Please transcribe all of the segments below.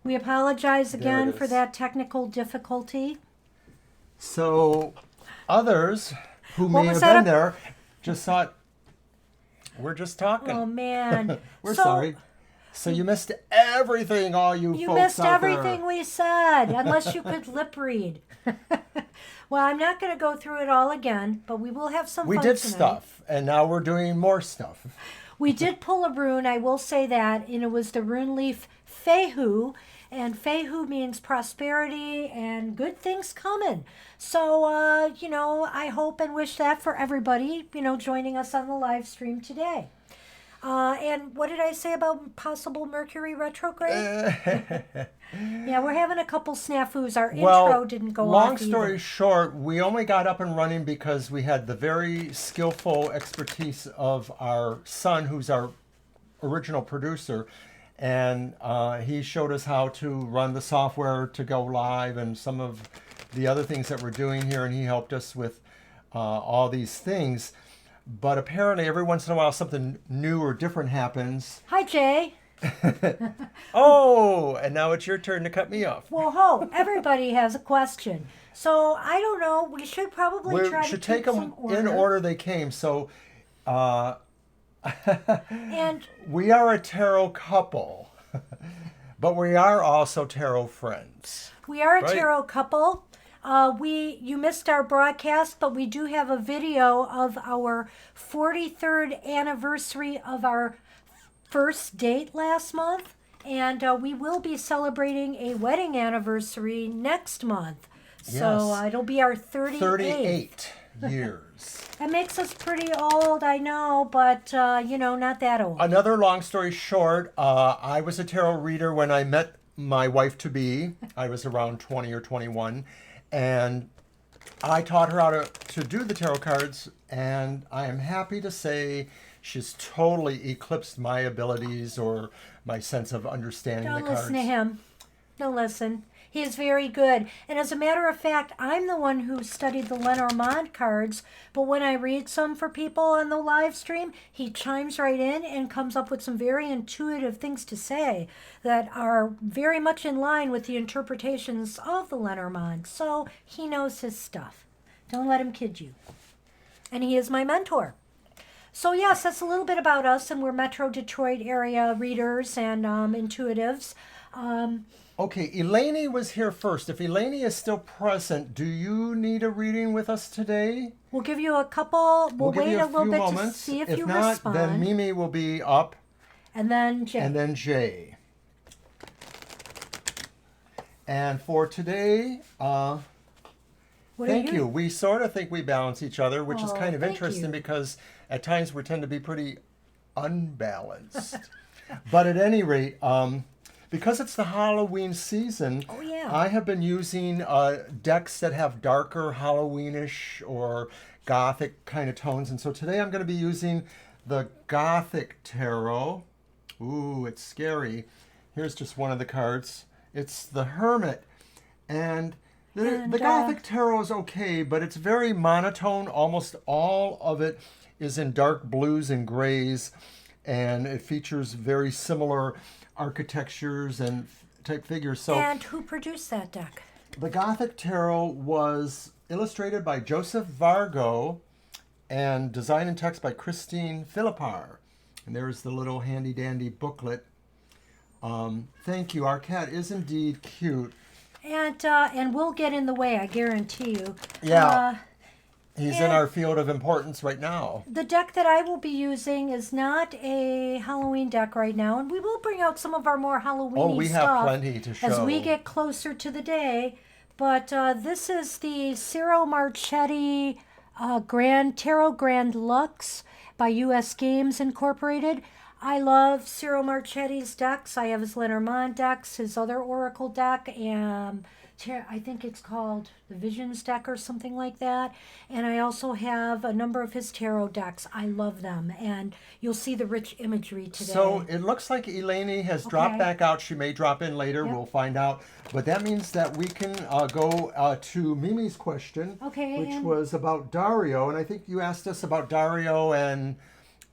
We apologize There again it for is. that technical difficulty. So others who What may was have that been there just thought, we're just talking. Oh, man. We're So, sorry. So you missed everything, all you You folks missed out everything there. we said, unless you could lip read. Well, I'm not going to go through it all again, but we will have some We fun did tonight. stuff, and now we're doing more stuff. We did pull a rune, I will say that, and it was the rune leaf Fehu, and Fehu means prosperity and good things coming. So, I hope and wish that for everybody, joining us on the live stream today. And what did I say about possible Mercury retrograde? Yeah, we're having a couple snafus. Our intro didn't go long off story either. short, we only got up and running because we had the very skillful expertise of our son, who's our original producer, and he showed us how to run the software to go live and some of the other things that we're doing here, and he helped us with all these things. But apparently every once in a while something new or different happens. Hi, Jay. Oh, and now it's your turn to cut me off. Whoa, everybody has a question. So, I don't know. We should probably We try should to take keep them some order. in order they came. So And we are a tarot couple, but we are also tarot friends. we are a Right. tarot couple. You missed our broadcast, but we do have a video of our 43rd anniversary of our first date last month, and we will be celebrating a wedding anniversary next month. So Yes. it'll be our 38th. 38 years. That makes us pretty old, I know, but not that old. Another long story short, I was a tarot reader when I met my wife-to-be. I was around 20 or 21, and I taught her how to do the tarot cards, and I am happy to say she's totally eclipsed my abilities or my sense of understanding Don't the cards. listen to him. Don't listen. He is very good. And as a matter of fact, I'm the one who studied the Lenormand cards, but when I read some for people on the live stream, he chimes right in and comes up with some very intuitive things to say that are very much in line with the interpretations of the Lenormand. So he knows his stuff. Don't let him kid you. And he is my mentor. So yes, that's a little bit about us, and we're Metro Detroit area readers and intuitives. Okay, Eleni was here first. If Eleni is still present, do you need a reading with us today? We'll give you a couple. We'll give wait you a little few bit moments. to see if If you not, respond. then Mimi will be up, And then Jay. and then Jay. And for today, What are thank you. We sort of think we balance each other, which is Oh, kind of thank interesting you. because at times we tend to be pretty unbalanced. But at any rate, because it's the Halloween season, Oh, yeah. I have been using decks that have darker Halloweenish or Gothic kind of tones. And so today I'm going to be using the Gothic Tarot. Ooh, it's scary. Here's just one of the cards. It's the Hermit. And the Gothic Tarot is okay, but it's very monotone. Almost all of it is in dark blues and grays, and it features very similar architectures and type figures. So And who produced that deck? the Gothic Tarot was illustrated by Joseph Vargo and design and text by Christine Philippar. And there's the little handy dandy booklet. Thank you. Our cat is indeed cute. And we'll get in the way, I guarantee you. Yeah. He's in and- our field of importance right now. The deck that I will be using is not a Halloween deck right now, and we will bring out some of our more Halloween Oh, we have stuff plenty to show. as we get closer to the day. But this is the Ciro Marchetti Tarot Grand Lux by U.S. Games Incorporated. I love Ciro Marchetti's decks. I have his Lenormand decks, his other Oracle deck, and I think it's called the Visions deck or something like that. And I also have a number of his tarot decks. I love them, and you'll see the rich imagery today. So it looks like Eleni has dropped Okay. back out. She may drop in later. Yep. We'll find out. But that means that we can go to Mimi's question, Okay, which and- was about Dario. And I think you asked us about Dario and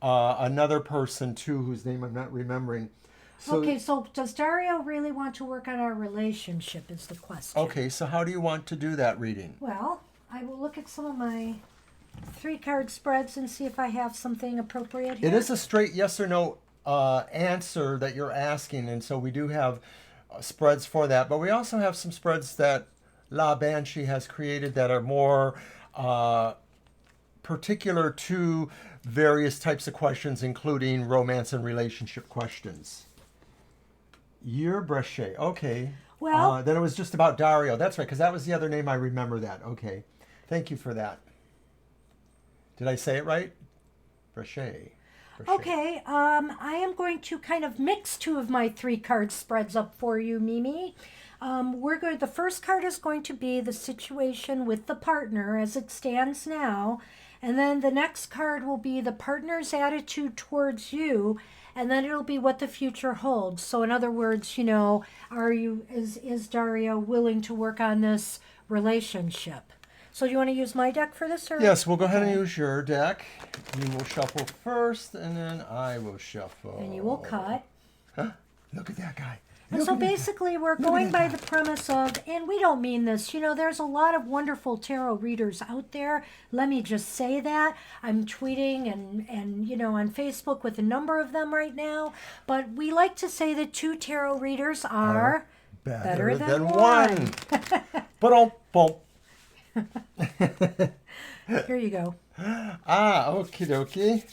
another person, too, whose name I'm not remembering. So, Okay, so does Dario really want to work on our relationship is the question. okay, so how do you want to do that reading? Well, I will look at some of my 3-card spreads and see if I have something appropriate here. It is a straight yes or no answer that you're asking, and so we do have spreads for that. But we also have some spreads that La Banshee has created that are more particular to various types of questions, including romance and relationship questions. Your Brochet, okay. Well- then it was just about Dario. That's right, because that was the other name. I remember that. Okay, thank you for that. Did I say it right? Brochet. Okay, I am going to kind of mix 2 of my 3-card spreads up for you, Mimi. The first card is going to be the situation with the partner as it stands now, and then the next card will be the partner's attitude towards you, and then it'll be what the future holds. So in other words, is Dario willing to work on this relationship? So do you want to use my deck for this? Or? Yes, we'll go ahead and use your deck. You will shuffle first, and then I will shuffle. And you will cut. Huh? Look at that guy. And so basically we're going by the premise of, and we don't mean this, there's a lot of wonderful tarot readers out there. Let me just say that. I'm tweeting and on Facebook with a number of them right now. But we like to say that 2 tarot readers are better than one. Ba-dum-bum. Here you go. Okie dokie.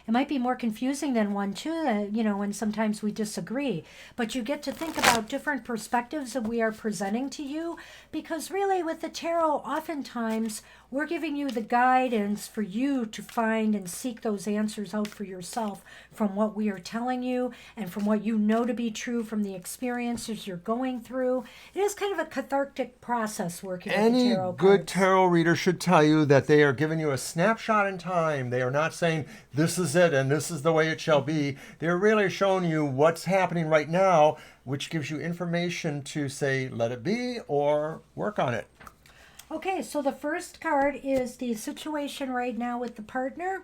It might be more confusing than one too, when sometimes we disagree. But you get to think about different perspectives that we are presenting to you, because really with the tarot, oftentimes we're giving you the guidance for you to find and seek those answers out for yourself from what we are telling you and from what you know to be true from the experiences you're going through. It is kind of a cathartic process working with the tarot cards. Good tarot reader should tell you that they are giving you a snapshot in time. They are not saying this is it and this is the way it shall be. They're really showing you what's happening right now, which gives you information to say let it be or work on it. Okay, so the first card is the situation right now with the partner,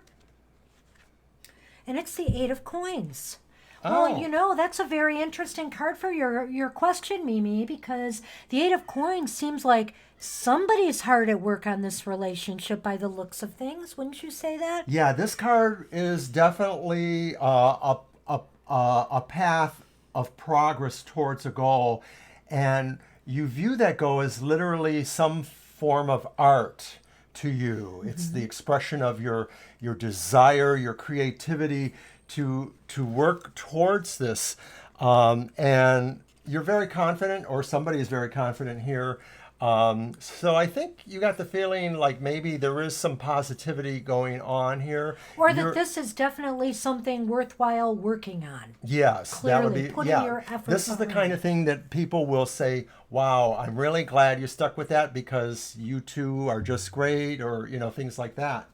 and it's the 8 of Coins. Oh. Well, that's a very interesting card for your question, Mimi, because the 8 of Coins seems like somebody's hard at work on this relationship by the looks of things. Wouldn't you say that? Yeah, this card is definitely a path of progress towards a goal, and you view that goal as literally some form of art to you. Mm-hmm. It's the expression of your desire, your creativity to work towards this, and you're very confident, or somebody is very confident here. So I think you got the feeling like maybe there is some positivity going on here. Or that this is definitely something worthwhile working on. Yes, clearly, that would be, putting your effort This is the kind of thing that people will say, wow, I'm really glad you stuck with that because you two are just great, or, things like that.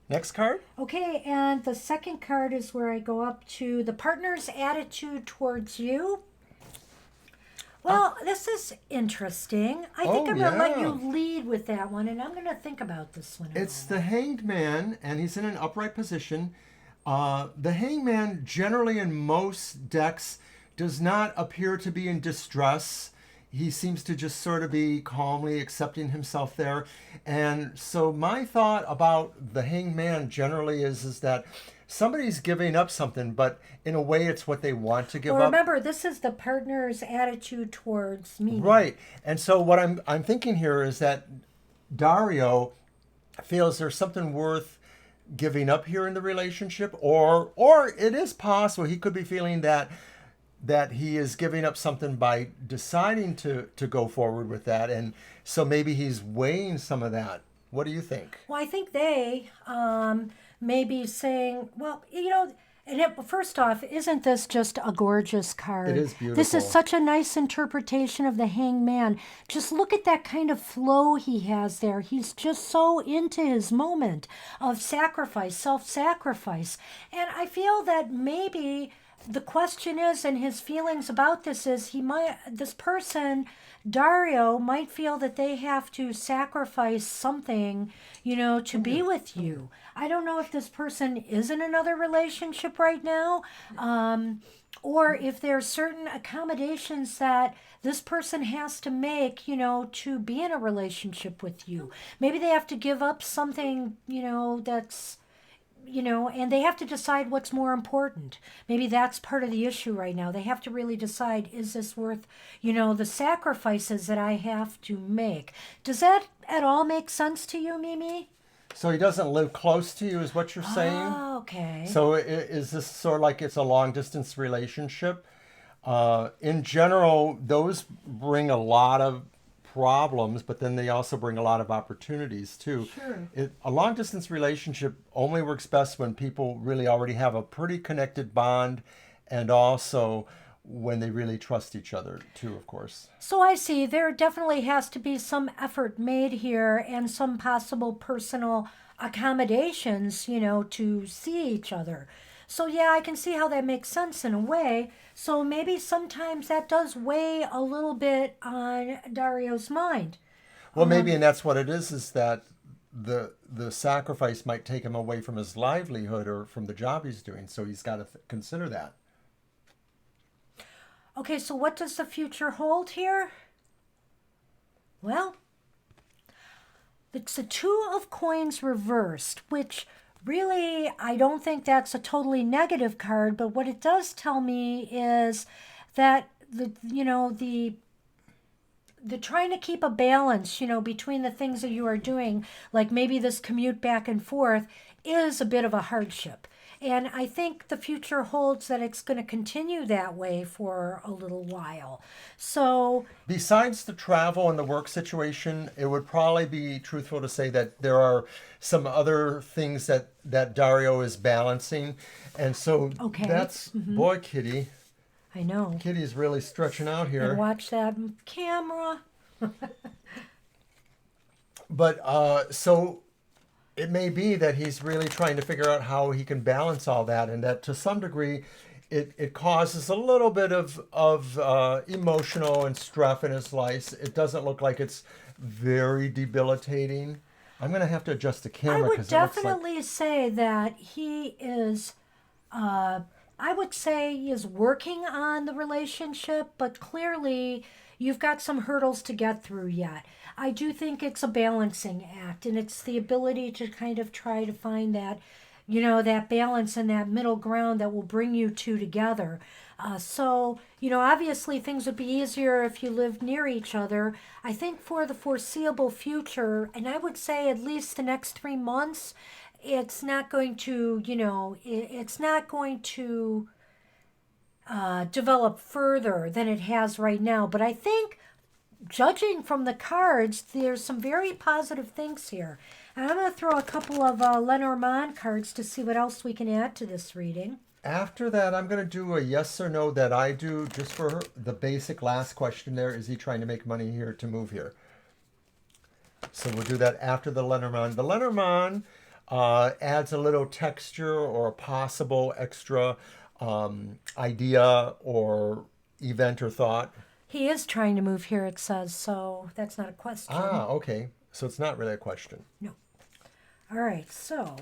Next card? Okay, and the second card is where I go up to the partner's attitude towards you. Well, this is interesting. I think I'm going to let you lead with that one, and I'm going to think about this one. It's the Hanged Man, and he's in an upright position. The Hanged Man, generally in most decks, does not appear to be in distress. He seems to just sort of be calmly accepting himself there. And so my thought about the Hanged Man generally is that somebody's giving up something, but in a way it's what they want to give up. Remember, this is the partner's attitude towards me. Right. And so what I'm thinking here is that Dario feels there's something worth giving up here in the relationship, or it is possible he could be feeling that he is giving up something by deciding to go forward with that. And so maybe he's weighing some of that. What do you think? Well, I think they may be saying, well, first off, isn't this just a gorgeous card? It is beautiful. This is such a nice interpretation of the Hanged Man. Just look at that kind of flow he has there. He's just so into his moment of sacrifice, self-sacrifice. And I feel that maybe the question is, and his feelings about this is, this person, Dario, might feel that they have to sacrifice something, to be with you. I don't know if this person is in another relationship right now, or if there are certain accommodations that this person has to make, to be in a relationship with you. Maybe they have to give up something, that's and they have to decide what's more important. Maybe that's part of the issue right now. They have to really decide, is this worth, the sacrifices that I have to make? Does that at all make sense to you, Mimi? So he doesn't live close to you, is what you're saying? Oh, okay. So is this sort of like it's a long distance relationship? In general, those bring a lot of problems, but then they also bring a lot of opportunities too. Sure. A long distance relationship only works best when people really already have a pretty connected bond, and also when they really trust each other too, of course. So I see there definitely has to be some effort made here and some possible personal accommodations, to see each other. So yeah, I can see how that makes sense in a way. So maybe sometimes that does weigh a little bit on Dario's mind. Well, maybe, and that's what it is that the sacrifice might take him away from his livelihood or from the job he's doing. So he's got to consider that. Okay, so what does the future hold here? Well, it's a Two of Coins reversed, which really I don't think that's a totally negative card, but what it does tell me is that the trying to keep a balance, between the things that you are doing, like maybe this commute back and forth, is a bit of a hardship. And I think the future holds that it's going to continue that way for a little while. So, besides the travel and the work situation, it would probably be truthful to say that there are some other things that Dario is balancing. And so okay. that's, boy, Kitty. I know. Kitty's really stretching out here. And watch that camera. But so it may be that he's really trying to figure out how he can balance all that, and that to some degree it causes a little bit of emotional and stress in his life. It doesn't look like it's very debilitating. I'm going to have to adjust the camera. I would definitely say that he is, I would say he is working on the relationship, but clearly you've got some hurdles to get through yet. I do think it's a balancing act, and it's the ability to kind of try to find that, that balance and that middle ground that will bring you two together. So, obviously things would be easier if you lived near each other. I think for the foreseeable future, and I would say at least the next 3 months, it's not going to, it's not going to develop further than it has right now. But I think, judging from the cards, there's some very positive things here. And I'm going to throw a couple of Lenormand cards to see what else we can add to this reading. After that, I'm going to do a yes or no that I do just for her. The basic last question there, is he trying to make money here to move here? So we'll do that after the Lenormand. The Lenormand adds a little texture or a possible extra idea or event or thought. He is trying to move here, it says, so that's not a question. Ah, okay. So it's not really a question. No. All right, so.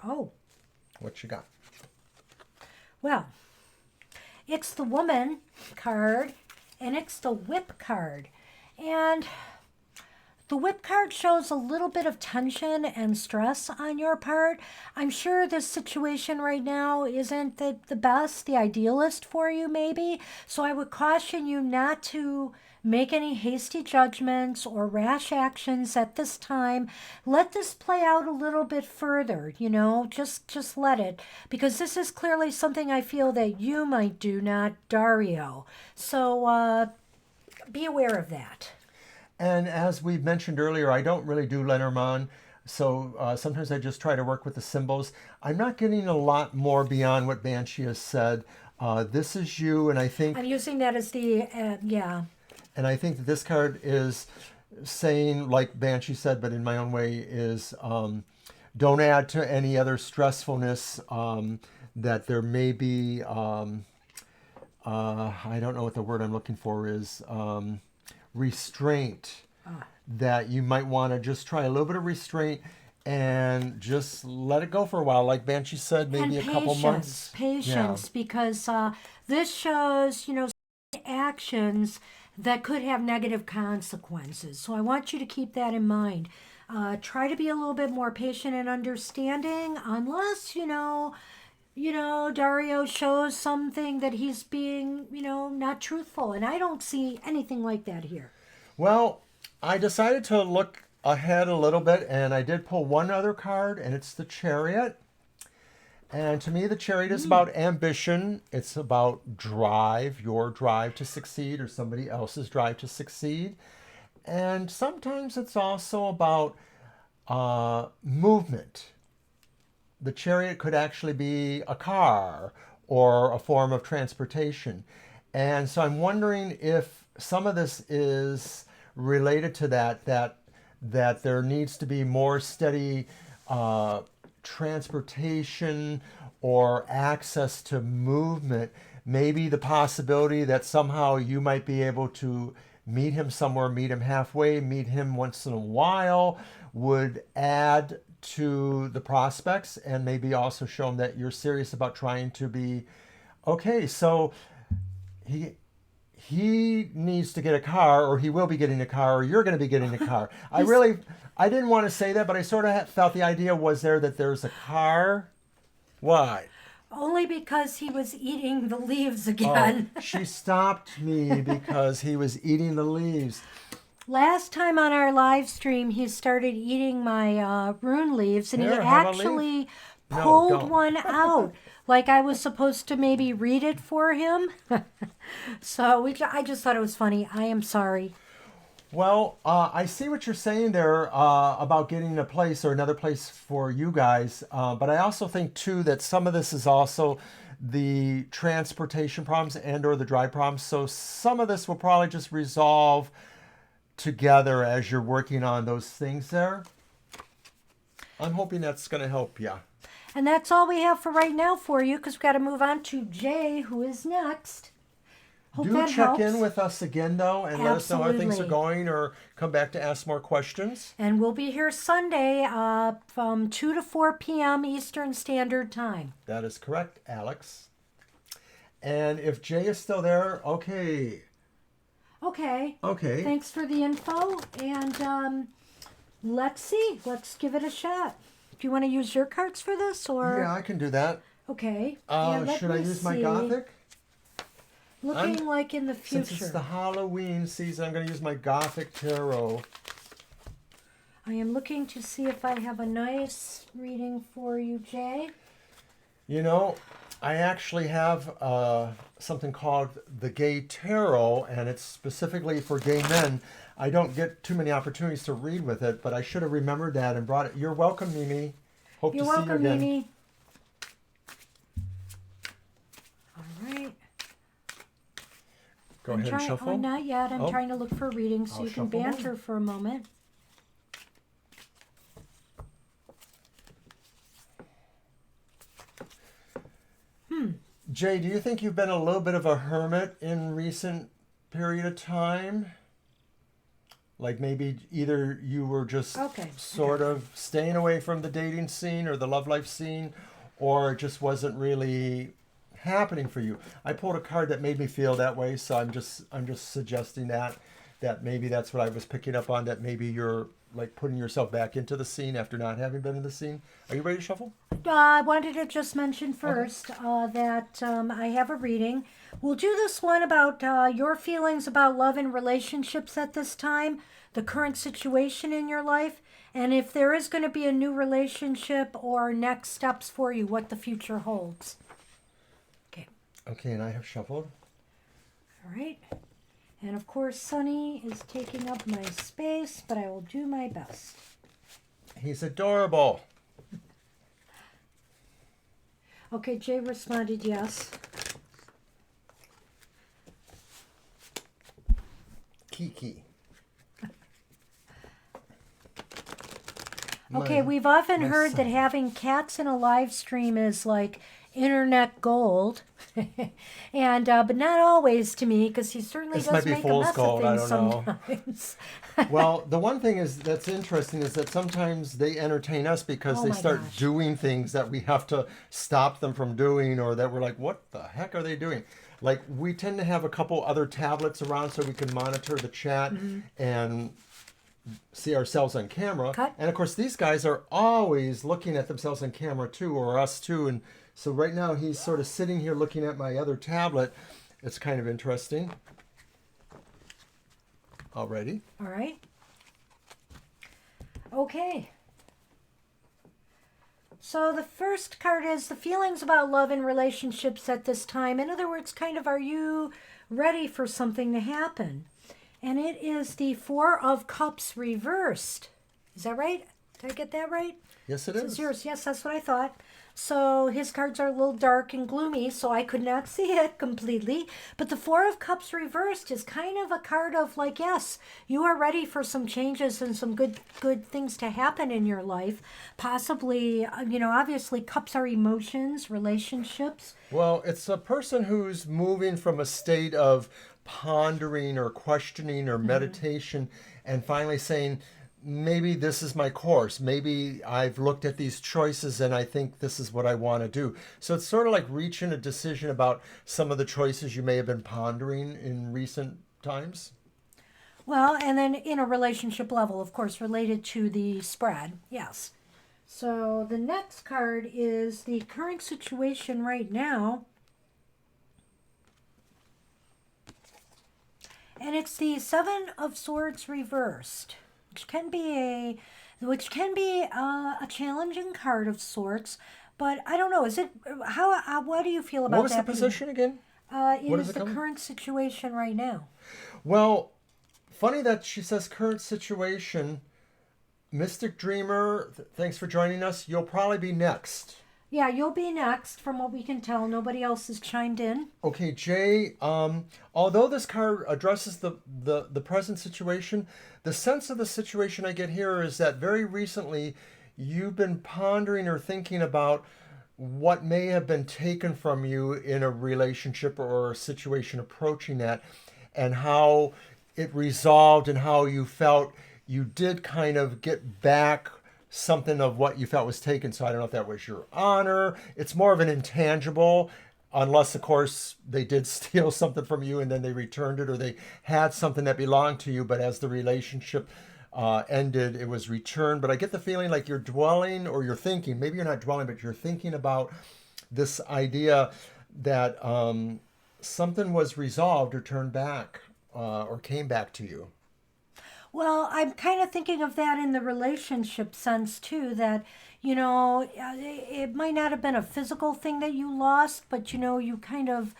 Oh. What you got? Well, it's the Woman card, and it's the Whip card. And the Whip card shows a little bit of tension and stress on your part. I'm sure this situation right now isn't the best, the idealist for you maybe. So I would caution you not to make any hasty judgments or rash actions at this time. Let this play out a little bit further, just let it. Because this is clearly something I feel that you might do, not Dario. So be aware of that. And as we mentioned earlier, I don't really do Lenormand, so sometimes I just try to work with the symbols. I'm not getting a lot more beyond what Banshee has said. This is you, and I think... I'm using that as the, yeah. And I think that this card is saying, like Banshee said, but in my own way, is don't add to any other stressfulness that there may be, I don't know what the word I'm looking for is, restraint, that you might want to just try a little bit of restraint and just let it go for a while. Like Banshee said, maybe And a couple months. patience, because this shows, actions that could have negative consequences. So I want you to keep that in mind. Try to be a little bit more patient and understanding, unless, Dario shows something that he's being, not truthful. And I don't see anything like that here. Well, I decided to look ahead a little bit, and I did pull one other card, and it's the Chariot. And to me, the Chariot is about ambition. It's about drive, your drive to succeed or somebody else's drive to succeed. And sometimes it's also about movement. The Chariot could actually be a car or a form of transportation. And so I'm wondering if some of this is related to that there needs to be more steady transportation or access to movement. Maybe the possibility that somehow you might be able to meet him somewhere, meet him halfway, meet him once in a while would add to the prospects, and maybe also show him that you're serious about trying to be okay. So he needs to get a car, or he will be getting a car, or you're going to be getting a car. I didn't want to say that, but I sort of felt the idea was there that there's a car. Why? Only because he was eating the leaves again. Oh, she stopped me because he was eating the leaves. Last time on our live stream, he started eating my rune leaves, and he Here, have a leaf. actually No, pulled don't. one out. Like I was supposed to maybe read it for him. So I just thought it was funny. I am sorry. Well, I see what you're saying there about getting a place or another place for you guys. But I also think, too, that some of this is also the transportation problems and or the drive problems. So some of this will probably just resolve together as you're working on those things there. I'm hoping that's going to help you. And that's all we have for right now for you, because we've got to move on to Jay, who is next. Hope Do that check helps. in with us again, though, and let us know how things are Absolutely. going, or come back to ask more questions. And we'll be here Sunday from 2 to 4 p.m. Eastern Standard Time. That is correct, Alex. And if Jay is still there, okay. Okay. Okay. Thanks for the info. And let's see. Let's give it a shot. Do you want to use your cards for this, or? Yeah, I can do that. Okay. And let Should I me use my see. Gothic? Looking like in the future. Since it's the Halloween season, I'm going to use my Gothic Tarot. I am looking to see if I have a nice reading for you, Jay. You know, I actually have something called the Gay Tarot, and it's specifically for gay men. I don't get too many opportunities to read with it, but I should have remembered that and brought it. You're welcome, Mimi. Hope You're to see you welcome, again. Mimi. All right. Go ahead and shuffle. Oh, not yet. I'm Oh. trying to look for readings so I'll you can shuffle one. banter for a moment. Jay, do you think you've been a little bit of a hermit in recent period of time? Like maybe either you were just sort of staying away from the dating scene or the love life scene, or it just wasn't really happening for you. I pulled a card that made me feel that way, so I'm just suggesting that maybe that's what I was picking up on, that maybe you're like putting yourself back into the scene after not having been in the scene. Are you ready to shuffle? I wanted to just mention first that I have a reading. We'll do this one about your feelings about love and relationships at this time, the current situation in your life, and if there is going to be a new relationship or next steps for you, what the future holds. Okay. Okay, and I have shuffled. All right. And of course, Sonny is taking up my space, but I will do my best. He's adorable. Okay, Jay responded yes. Kiki. Okay, we've often heard that having cats in a live stream is like internet gold, and but not always to me, because he certainly This does might be make a fool's mess gold, I of things don't know. sometimes. Well, the one thing is that's interesting is that sometimes they entertain us because Oh they my start gosh. doing things that we have to stop them from doing, or that we're like, what the heck are they doing? Like, we tend to have a couple other tablets around so we can monitor the chat and see ourselves on camera. Cut. And of course, these guys are always looking at themselves on camera too, or us too. And so right now he's sort of sitting here looking at my other tablet. It's kind of interesting. Already. All right. Okay. So the first card is the feelings about love and relationships at this time. In other words, kind of, are you ready for something to happen? And it is the Four of Cups reversed. Is that right? Did I get that right? Yes, it This is. is yours. Yes, that's what I thought. So his cards are a little dark and gloomy, so I could not see it completely. But the Four of Cups reversed is kind of a card of like, yes, you are ready for some changes and some good things to happen in your life. Possibly, obviously cups are emotions, relationships. Well, it's a person who's moving from a state of pondering or questioning or meditation and finally saying, maybe this is my course. Maybe I've looked at these choices and I think this is what I want to do. So it's sort of like reaching a decision about some of the choices you may have been pondering in recent times. Well, and then in a relationship level, of course, related to the spread. Yes. So the next card is the current situation right now. And it's the Seven of Swords reversed, which can be a challenging card of sorts. But I don't know. Is it how? What do you feel about What was that? the position again? It What is is it the coming? current situation right now. Well, funny that she says current situation. Mystic Dreamer, thanks for joining us. You'll probably be next. Yeah, you'll be next, from what we can tell. Nobody else has chimed in. Okay, Jay, although this card addresses the present situation, the sense of the situation I get here is that very recently you've been pondering or thinking about what may have been taken from you in a relationship or a situation approaching that, and how it resolved and how you felt you did kind of get back something of what you felt was taken. So I don't know if that was your honor. It's more of an intangible, unless, of course, they did steal something from you and then they returned it, or they had something that belonged to you, but as the relationship ended, it was returned. But I get the feeling like you're dwelling, or you're thinking, maybe you're not dwelling, but you're thinking about this idea that something was resolved or turned back or came back to you. Well, I'm kind of thinking of that in the relationship sense too, that, it might not have been a physical thing that you lost, but, you kind of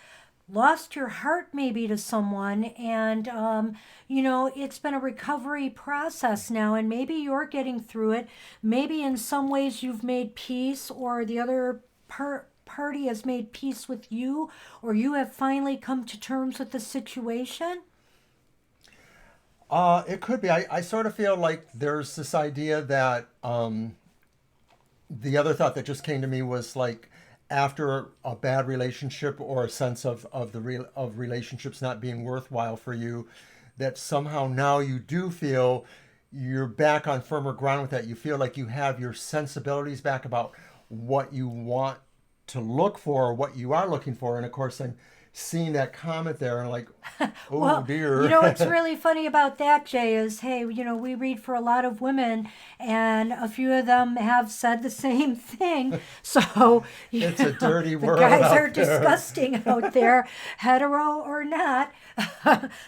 lost your heart maybe to someone, and, it's been a recovery process now, and maybe you're getting through it. Maybe in some ways you've made peace, or the other party has made peace with you, or you have finally come to terms with the situation. It could be. I sort of feel like there's this idea that the other thought that just came to me was like, after a bad relationship or a sense of relationships not being worthwhile for you, that somehow now you do feel you're back on firmer ground with that. You feel like you have your sensibilities back about what you want to look for, or what you are looking for. And of course, I'm seeing that comment there and like, oh Well, dear. what's really funny about that, Jay, is hey, we read for a lot of women, and a few of them have said the same thing. So, It's a dirty the world guys out are there. disgusting out there, hetero or not.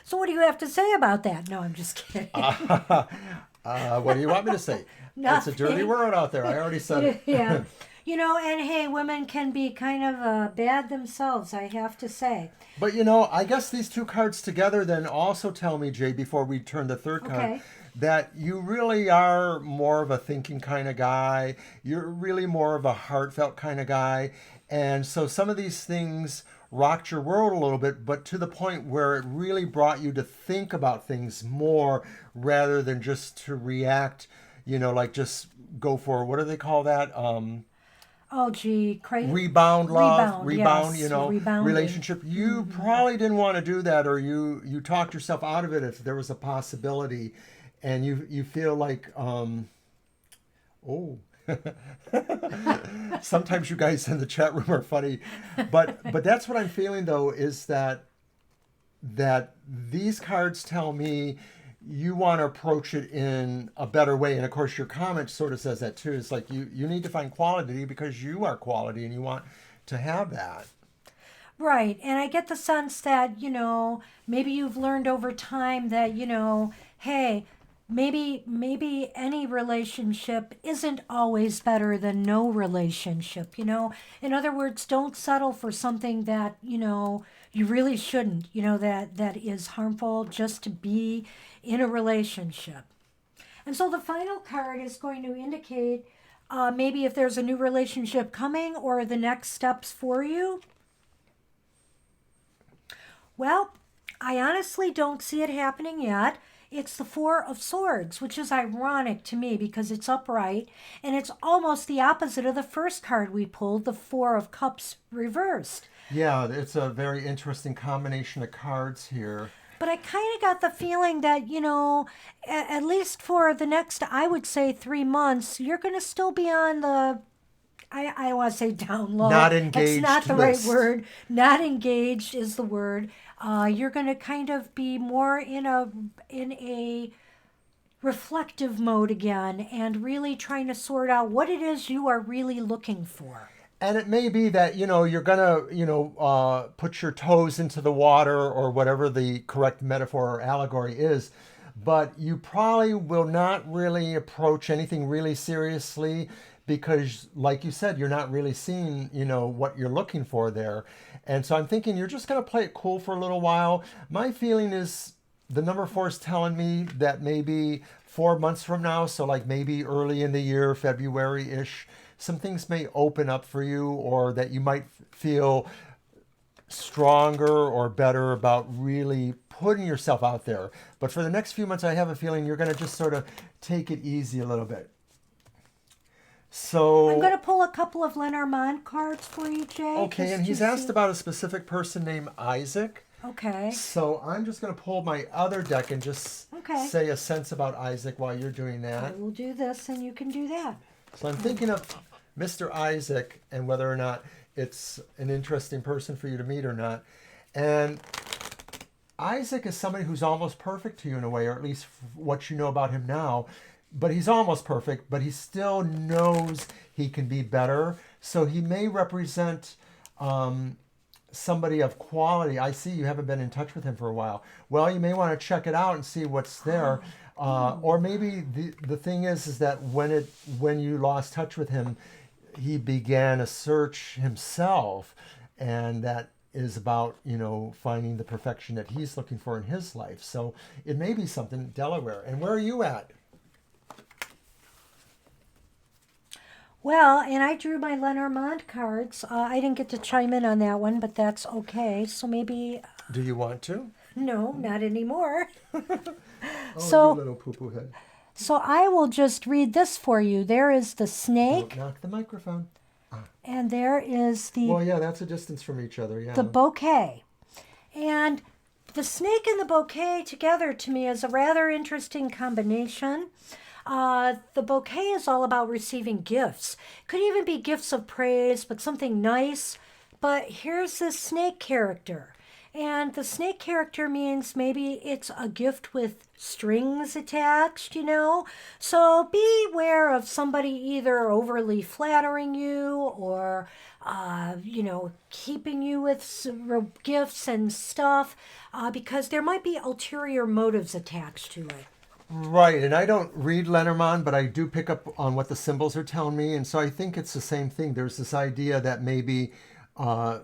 So, what do you have to say about that? No, I'm just kidding. What do you want me to say? It's a dirty Nothing. world out there. I already said it. Yeah. And hey, women can be kind of bad themselves, I have to say. But I guess these two cards together then also tell me, Jay, before we turn the third card, Okay. that you really are more of a thinking kind of guy. You're really more of a heartfelt kind of guy. And so some of these things rocked your world a little bit, but to the point where it really brought you to think about things more rather than just to react, like just go for, what do they call that? Oh, gee, crazy. Rebound love, rebound, Yes, you're rebounding. relationship. You probably didn't want to do that, or you talked yourself out of it if there was a possibility, and you feel like oh. Sometimes you guys in the chat room are funny, but that's what I'm feeling though, is that these cards tell me you want to approach it in a better way. And of course your comment sort of says that too. It's like you need to find quality because you are quality and you want to have that. Right. And I get the sense that, maybe you've learned over time that, hey, maybe any relationship isn't always better than no relationship. In other words, don't settle for something that, you really shouldn't, that is harmful just to be in a relationship. And so the final card is going to indicate maybe if there's a new relationship coming or the next steps for you. Well, I honestly don't see it happening yet. It's the Four of Swords, which is ironic to me because it's upright, and it's almost the opposite of the first card we pulled, the Four of Cups reversed. Yeah, it's a very interesting combination of cards here. But I kind of got the feeling that, at least for the next, I would say 3 months, you're going to still be on the, I don't want to say down low. Not engaged. That's not the right word. Not engaged is the word. You're going to kind of be more in a reflective mode again and really trying to sort out what it is you are really looking for. And it may be that, you're going to, put your toes into the water or whatever the correct metaphor or allegory is, but you probably will not really approach anything really seriously because, like you said, you're not really seeing, what you're looking for there. And so I'm thinking you're just going to play it cool for a little while. My feeling is the number 4 is telling me that maybe 4 months from now, so like maybe early in the year, February-ish, some things may open up for you, or that you might feel stronger or better about really putting yourself out there. But for the next few months, I have a feeling you're going to just sort of take it easy a little bit. So I'm going to pull a couple of Lenormand cards for you, Jay. Okay, and he's asked about a specific person named Isaac. Okay. So I'm just going to pull my other deck and just say a sense about Isaac while you're doing that. I will do this and you can do that. So I'm thinking of Mr. Isaac and whether or not it's an interesting person for you to meet or not. And Isaac is somebody who's almost perfect to you in a way, or at least what you know about him now. But he's almost perfect, but he still knows he can be better. So he may represent somebody of quality. I see you haven't been in touch with him for a while. Well, you may want to check it out and see what's there. Or maybe the thing is that when you lost touch with him, he began a search himself, and that is about, finding the perfection that he's looking for in his life. So it may be something Delaware. And where are you at? Well, and I drew my Lenormand cards. I didn't get to chime in on that one, but that's okay. So maybe... Do you want to? No, not anymore. You little poo-poo head. So I will just read this for you. There is the snake. Don't knock the microphone. And there is the... Well, yeah, that's a distance from each other, yeah. The bouquet. And the snake and the bouquet together to me is a rather interesting combination. The bouquet is all about receiving gifts. Could even be gifts of praise, but something nice. But here's this snake character. And the snake character means maybe it's a gift with strings attached, So beware of somebody either overly flattering you or, keeping you with gifts and stuff, because there might be ulterior motives attached to it. Right, and I don't read Lenormand, but I do pick up on what the symbols are telling me, and so I think it's the same thing. There's this idea that maybe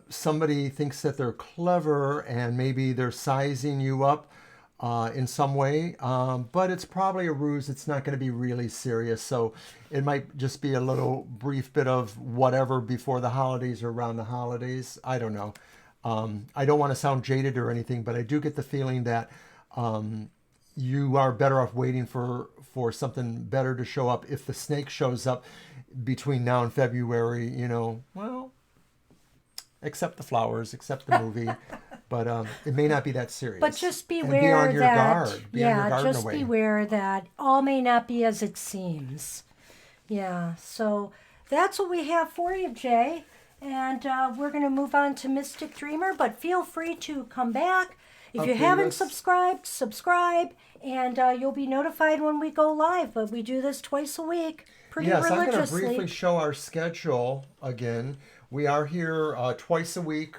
somebody thinks that they're clever and maybe they're sizing you up in some way, but it's probably a ruse. It's not going to be really serious, so it might just be a little brief bit of whatever before the holidays or around the holidays. I don't know. I don't want to sound jaded or anything, but I do get the feeling that you are better off waiting for something better to show up. If the snake shows up between now and February, well, accept the flowers, accept the movie, but it may not be that serious. But just And beware be on your that, guard. Be on your guard in a just way. beware that all may not be as it seems. Yeah, so that's what we have for you, Jay. And we're going to move on to Mystic Dreamer, but feel free to come back. If you Okay, haven't let's- subscribe, and you'll be notified when we go live. But we do this twice a week, pretty Yes, I'm going to religiously. briefly show our schedule again. We are here twice a week,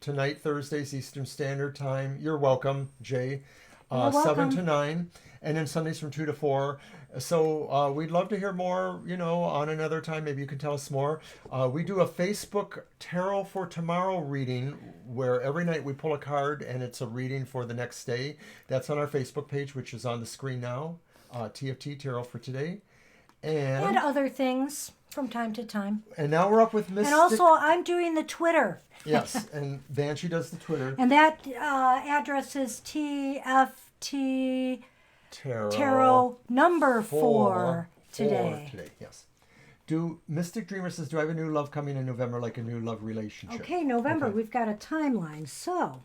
tonight, Thursdays, Eastern Standard Time. You're welcome, Jay. You're 7 welcome. to 9, and then Sundays from 2 to 4. So we'd love to hear more, on another time. Maybe you can tell us more. We do a Facebook Tarot for Tomorrow reading where every night we pull a card and it's a reading for the next day. That's on our Facebook page, which is on the screen now. TFT, Tarot for Today. And other things from time to time. And now we're up with Mystic. And also, I'm doing the Twitter. Yes, and Banshee does the Twitter. And that address is TFT Tarot number 4 today. Yes. Mystic Dreamer says, do I have a new love coming in November, like a new love relationship? Okay, November, Okay. we've got a timeline. So,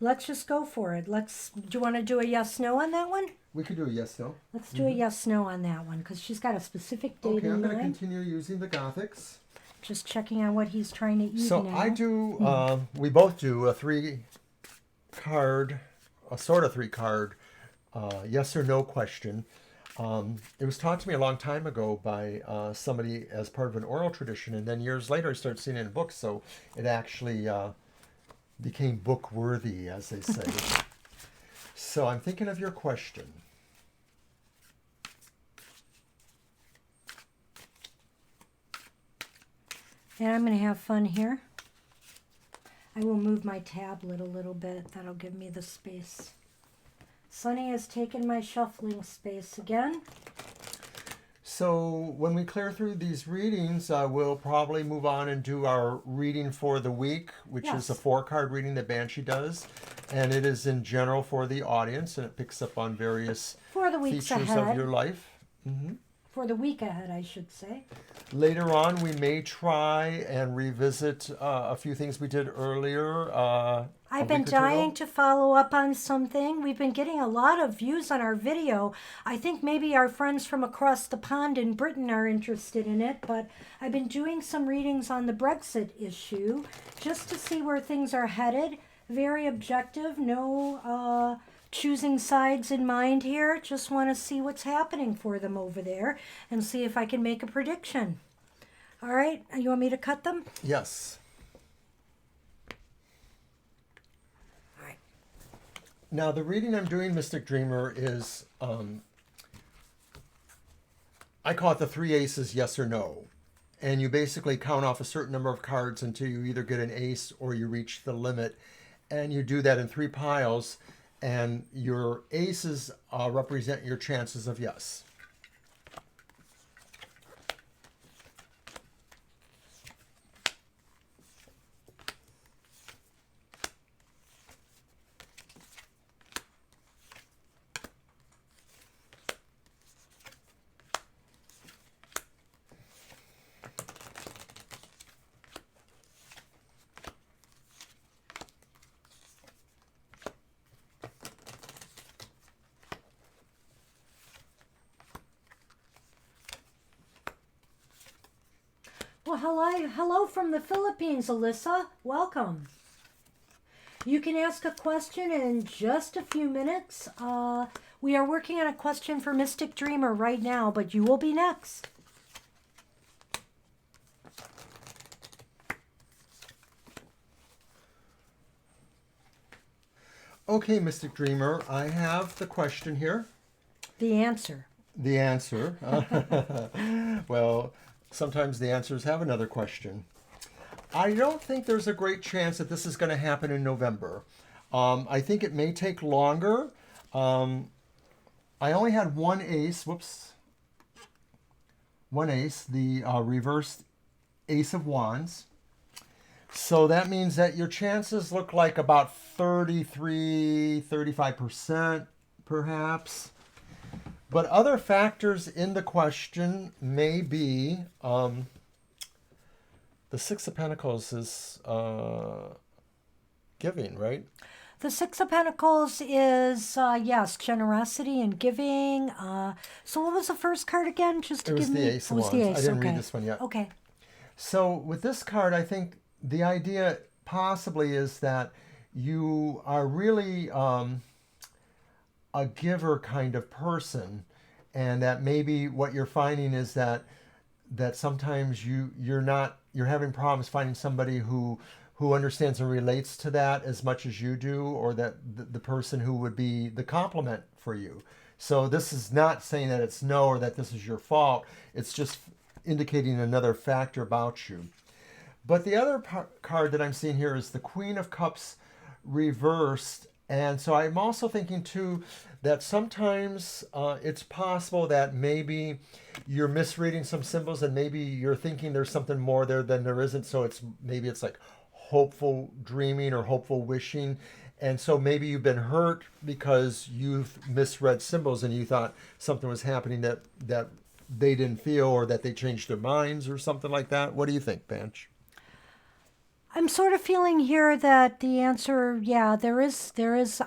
let's just go for it. Do you want to do a yes/no on that one? We could do a yes, no. Let's do a yes/no on that one because she's got a specific date Okay, in I'm going to mind. continue using the Gothics. Just checking on what he's trying to even So out. I do, we both do a sort of three card, yes or no question. It was taught to me a long time ago by somebody as part of an oral tradition, and then years later I started seeing it in books, so it actually became book worthy, as they say. So I'm thinking of your question. And I'm going to have fun here. I will move my tablet a little bit. That'll give me the space. Sunny has taken my shuffling space again. So when we clear through these readings, we'll probably move on and do our reading for the week, which is a Yes. 4-card reading that Banshee does. And it is in general for the audience, and it picks up on various For the weeks features ahead. of your life. For the week ahead, I should say. Later on, we may try and revisit a few things we did earlier. I've been dying to follow up on something. We've been getting a lot of views on our video. I think maybe our friends from across the pond in Britain are interested in it, but I've been doing some readings on the Brexit issue just to see where things are headed. Very objective, no choosing sides in mind here. Just want to see what's happening for them over there and see if I can make a prediction. All right, you want me to cut them? Yes. All right. Now, the reading I'm doing, Mystic Dreamer, is, I call it the 3 aces, yes or no. And you basically count off a certain number of cards until you either get an ace or you reach the limit. And you do that in 3 piles. And your aces represent your chances of yes. Well, hello from the Philippines, Alyssa. Welcome. You can ask a question in just a few minutes. We are working on a question for Mystic Dreamer right now, but you will be next. Okay, Mystic Dreamer, I have the question here. The answer. The answer. Well, sometimes the answers have another question. I don't think there's a great chance that this is going to happen in November. I think it may take longer. I only had one ace. Whoops. One ace, the reversed Ace of Wands. So that means that your chances look like about 35% perhaps. But other factors in the question may be the Six of Pentacles is giving, right? The Six of Pentacles is, yes, generosity and giving. So what was the first card again? Just to It was give the me. Ace Oh, of it was the Wands. Ace. I didn't Okay. read this one yet. Okay. So with this card, I think the idea possibly is that you are really a giver kind of person, and that maybe what you're finding is that sometimes you're having problems finding somebody who understands and relates to that as much as you do, or that the person who would be the complement for you. So this is not saying that it's no or that this is your fault. It's just indicating another factor about you. But the other card that I'm seeing here is the Queen of Cups reversed. And so I'm also thinking too that sometimes it's possible that maybe you're misreading some symbols and maybe you're thinking there's something more there than there isn't. So maybe it's like hopeful dreaming or hopeful wishing. And so maybe you've been hurt because you've misread symbols and you thought something was happening that they didn't feel, or that they changed their minds or something like that. What do you think, Bench? I'm sort of feeling here that the answer, yeah, there is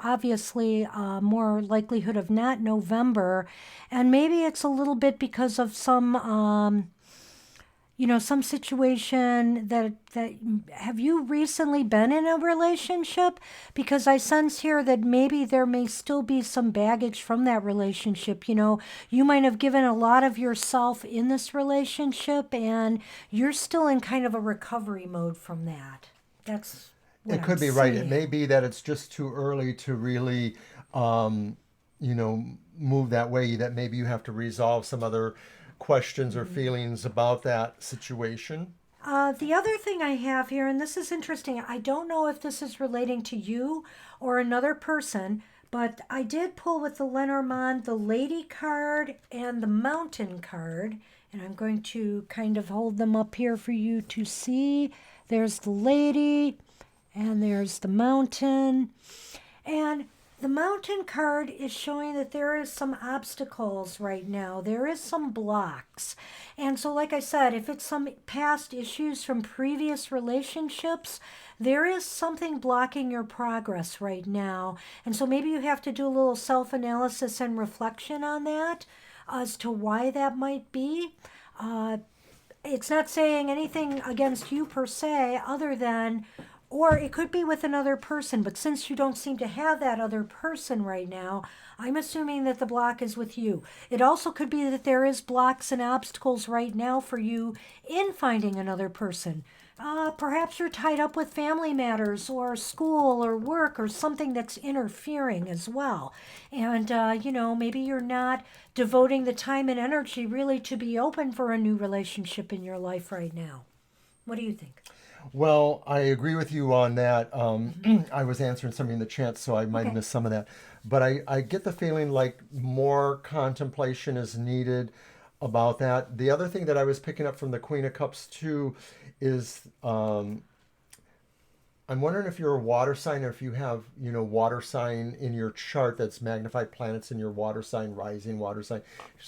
obviously more likelihood of not November, and maybe it's a little bit because of some some situation that have you recently been in a relationship? Because I sense here that maybe there may still be some baggage from that relationship. You might have given a lot of yourself in this relationship, and you're still in kind of a recovery mode from that. That's what It could I'm be right. It seeing. may be that it's just too early to really, um, move that way, that maybe you have to resolve some other questions or feelings about that situation. The other thing I have here, and this is interesting, I don't know if this is relating to you or another person, but I did pull with the Lenormand the Lady card and the Mountain card, and I'm going to kind of hold them up here for you to see. There's the Lady, and there's the Mountain. And the Mountain card is showing that there is some obstacles right now. There is some blocks. And so, like I said, if it's some past issues from previous relationships, there is something blocking your progress right now. And so maybe you have to do a little self-analysis and reflection on that as to why that might be. It's not saying anything against you per se, other than, or it could be with another person, but since you don't seem to have that other person right now, I'm assuming that the block is with you. It also could be that there is blocks and obstacles right now for you in finding another person. Perhaps you're tied up with family matters or school or work or something that's interfering as well. And, maybe you're not devoting the time and energy really to be open for a new relationship in your life right now. What do you think? Well, I agree with you on that. I was answering something in the chat, so I might have Okay. missed some of that. But I get the feeling like more contemplation is needed about that. The other thing that I was picking up from the Queen of Cups too is I'm wondering if you're a water sign, or if you have, water sign in your chart, that's magnified planets in your water sign, rising water sign.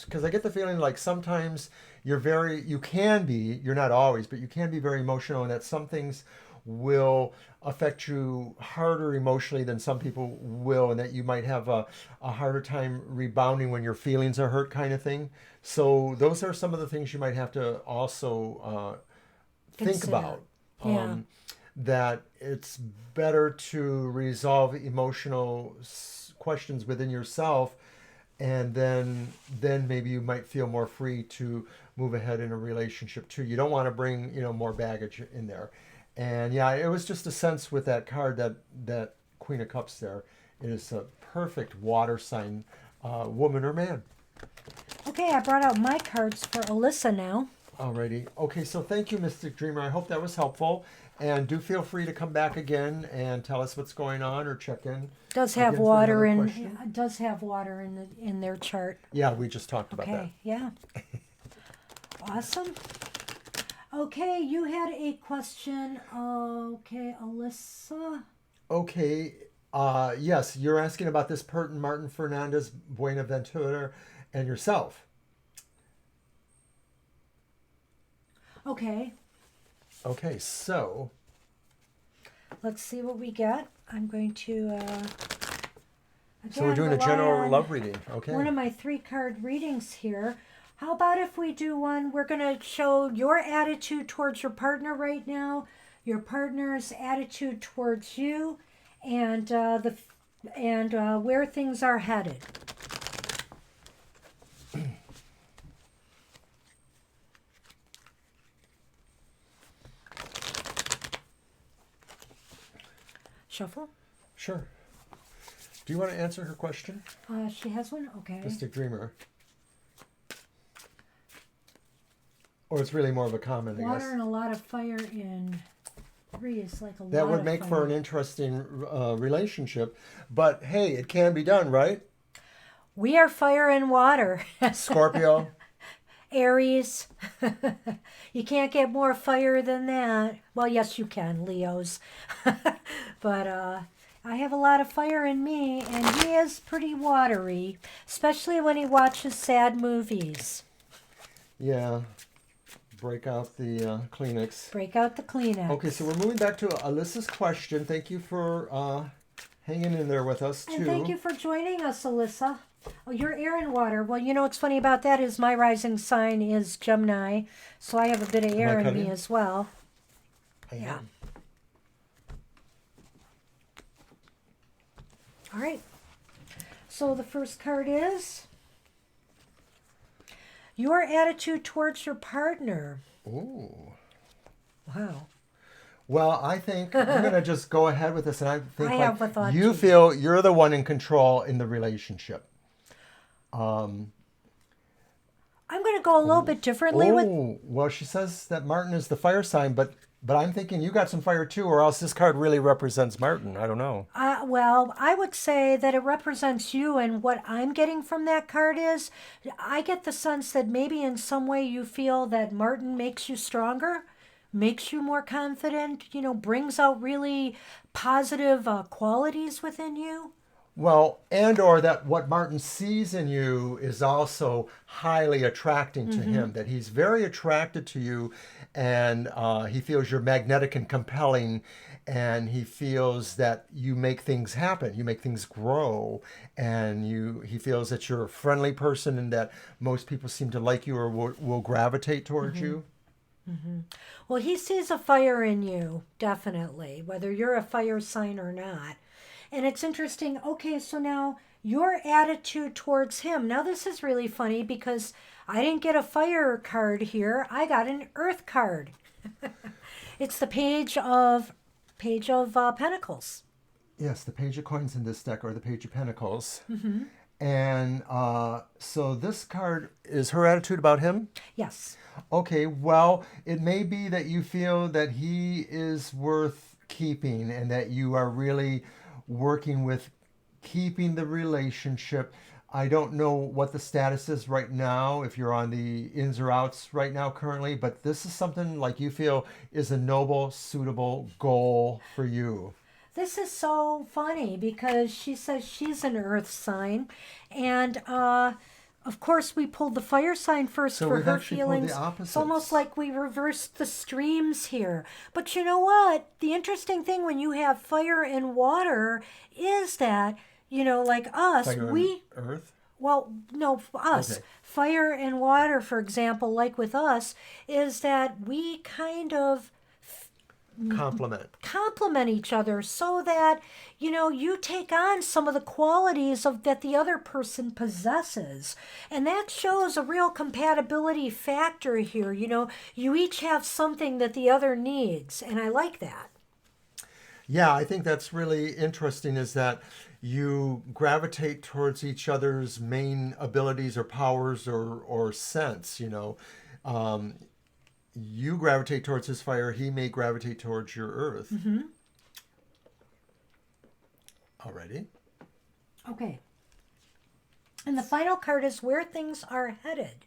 Because I get the feeling like sometimes you can be, you're not always, but you can be very emotional, and that some things will affect you harder emotionally than some people will, and that you might have a harder time rebounding when your feelings are hurt, kind of thing. So those are some of the things you might have to also think Consider. about. Yeah. That it's better to resolve emotional questions within yourself, and then maybe you might feel more free to move ahead in a relationship too. You don't want to bring more baggage in there. And yeah, it was just a sense with that card, that Queen of Cups there. It is a perfect water sign, woman or man. Okay, I brought out my cards for Alyssa now. Alrighty. Okay, so thank you, Mystic Dreamer. I hope that was helpful. And do feel free to come back again and tell us what's going on, or check in. Does have Again for water another in question? does have water in their chart. Yeah, we just talked about that. Okay, yeah. Awesome. Okay, you had a question. Okay, Alyssa. Okay. Yes, you're asking about this person, Martin Fernandez, Buenaventura, and yourself. Okay, Okay, so let's see what we get. I'm going to, so we're again, doing a rely general on love reading. Okay. one of my 3 card readings here. How about if we do one? We're going to show your attitude towards your partner right now, your partner's attitude towards you, and where things are headed. Shuffle. Sure. Do you want to answer her question? She has one. Okay. Mystic Dreamer. Or it's really more of a comment, I Water guess. and a lot of fire in 3 is like a lot That would of make fire. for an interesting relationship. But hey, it can be done, right? We are fire and water. Scorpio. Aries. You can't get more fire than that. Well, yes, you can, Leos. But I have a lot of fire in me, and he is pretty watery, especially when he watches sad movies. Yeah. Break out the Kleenex. Break out the Kleenex. Okay, so we're moving back to Alyssa's question. Thank you for hanging in there with us, too. And thank you for joining us, Alyssa. Oh, you're air and water. Well, you know what's funny about that is my rising sign is Gemini, so I have a bit of air in me as well. Yeah. All right. So the first card is your attitude towards your partner. Ooh. Wow. Well, I think I'm going to just go ahead with this, and I think I have a thought you too. feel you're the one in control in the relationship. I'm going to go a little bit differently with. Well, she says that Martin is the fire sign, but I'm thinking you got some fire too, or else this card really represents Martin. I don't know. Well, I would say that it represents you, and what I'm getting from that card is I get the sense that maybe in some way you feel that Martin makes you stronger, makes you more confident, brings out really positive qualities within you. Well, and or that what Martin sees in you is also highly attracting to him, that he's very attracted to you, and he feels you're magnetic and compelling, and he feels that you make things happen, you make things grow, and he feels that you're a friendly person and that most people seem to like you or will gravitate towards you. Well, he sees a fire in you, definitely, whether you're a fire sign or not. And it's interesting. Okay, so now your attitude towards him. Now, this is really funny because I didn't get a fire card here. I got an earth card. It's the page of Pentacles. Yes, the Page of Coins in this deck, or the Page of Pentacles. And so this card is her attitude about him? Yes. Okay, well, it may be that you feel that he is worth keeping and that you are really working with keeping the relationship. I don't know what the status is right now, if you're on the ins or outs right now currently, but this is something like you feel is a noble, suitable goal for you. This is so funny because she says she's an earth sign, and of course we pulled the fire sign first So for we've her actually pulled the feelings. It's opposites. almost like we reversed the streams here. But you know what? The interesting thing when you have fire and water is that, like us, Fire and we Earth? well, no, for us, Okay. fire and water, for example, like with us, is that we kind of complement each other so that you take on some of the qualities of that the other person possesses, and that shows a real compatibility factor here. You each have something that the other needs, and I like that. Yeah, I think that's really interesting is that you gravitate towards each other's main abilities or powers or sense, you gravitate towards his fire, he may gravitate towards your earth. Alrighty. Okay. And the final card is where things are headed.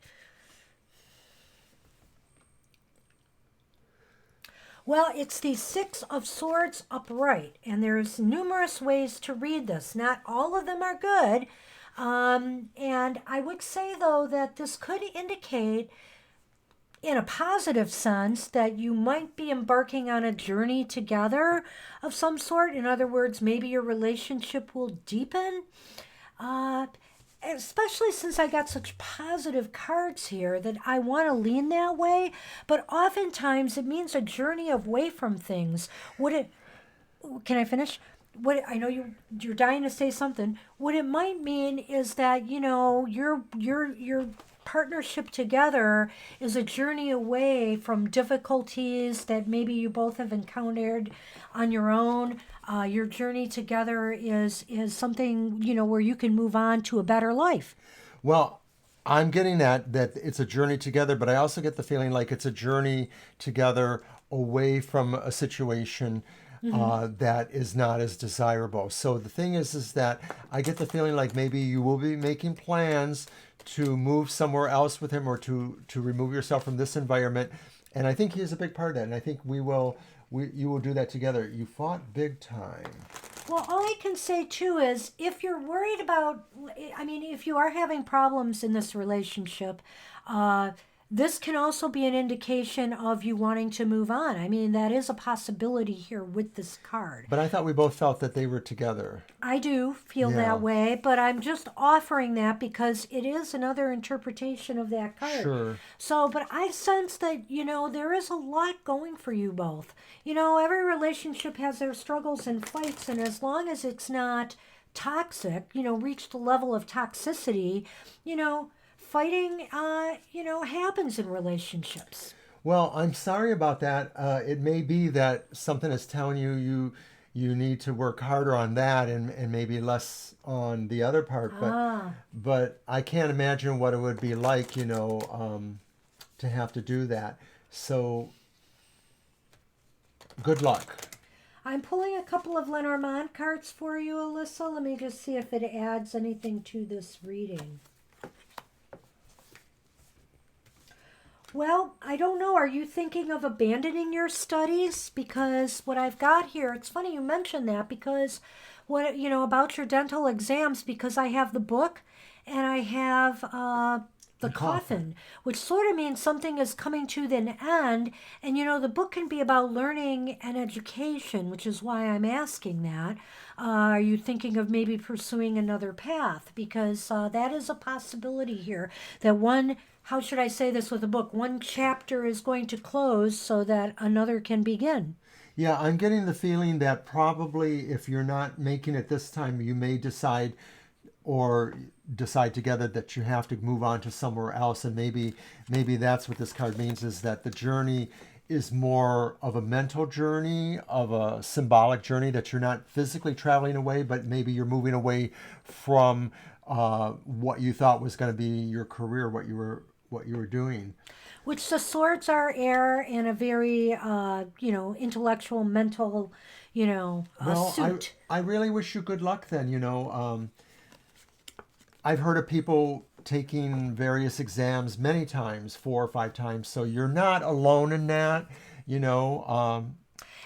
Well, it's the Six of Swords upright, and there's numerous ways to read this. Not all of them are good. And I would say, though, that this could indicate, in a positive sense, that you might be embarking on a journey together of some sort. In other words, maybe your relationship will deepen. Uh, Especially since I got such positive cards here, that I want to lean that way. But oftentimes it means a journey away from things. Would it? Can I finish? What I know you're dying to say something. What it might mean is that, your partnership together is a journey away from difficulties that maybe you both have encountered on your own. Your journey together is something, where you can move on to a better life. Well, I'm getting that it's a journey together, but I also get the feeling like it's a journey together away from a situation that is not as desirable. So the thing is that I get the feeling like maybe you will be making plans to move somewhere else with him, or to remove yourself from this environment. And I think he is a big part of that. And I think you will do that together. You fought big time. Well, all I can say too is, if you're worried about, if you are having problems in this relationship, this can also be an indication of you wanting to move on. I mean, that is a possibility here with this card. But I thought we both felt that they were together. I do feel Yeah. that way, but I'm just offering that because it is another interpretation of that card. Sure. So, but I sense that, there is a lot going for you both. Every relationship has their struggles and fights, and as long as it's not toxic, reach the level of toxicity, fighting, happens in relationships. Well, I'm sorry about that. It may be that something is telling you need to work harder on that, and maybe less on the other part. But I can't imagine what it would be like, to have to do that. So good luck. I'm pulling a couple of Lenormand cards for you, Alyssa. Let me just see if it adds anything to this reading. Well, I don't know. Are you thinking of abandoning your studies? Because what I've got here, it's funny you mentioned that, because about your dental exams, because I have the book and I have the coffin, which sort of means something is coming to an end. And, the book can be about learning and education, which is why I'm asking that. Are you thinking of maybe pursuing another path? Because that is a possibility here, that how should I say this with a book? One chapter is going to close so that another can begin. Yeah, I'm getting the feeling that probably if you're not making it this time, you may decide together that you have to move on to somewhere else. And maybe that's what this card means, is that the journey is more of a mental journey, of a symbolic journey, that you're not physically traveling away, but maybe you're moving away from what you thought was going to be your career, what you were doing. Which the swords are in a very, intellectual, mental, suit. I really wish you good luck then. I've heard of people taking various exams many times, 4 or 5 times. So you're not alone in that, And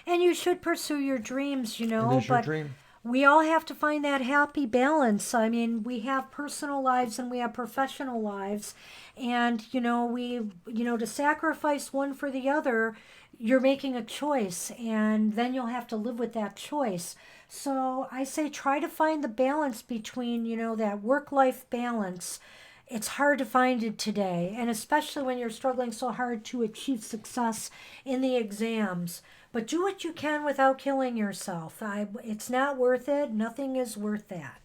you should pursue your dreams, It is your dream. We all have to find that happy balance. I mean, we have personal lives and we have professional lives. And, to sacrifice one for the other, you're making a choice. And then you'll have to live with that choice. So I say try to find the balance between, that work-life balance. It's hard to find it today. And especially when you're struggling so hard to achieve success in the exams. But do what you can without killing yourself. It's not worth it. Nothing is worth that.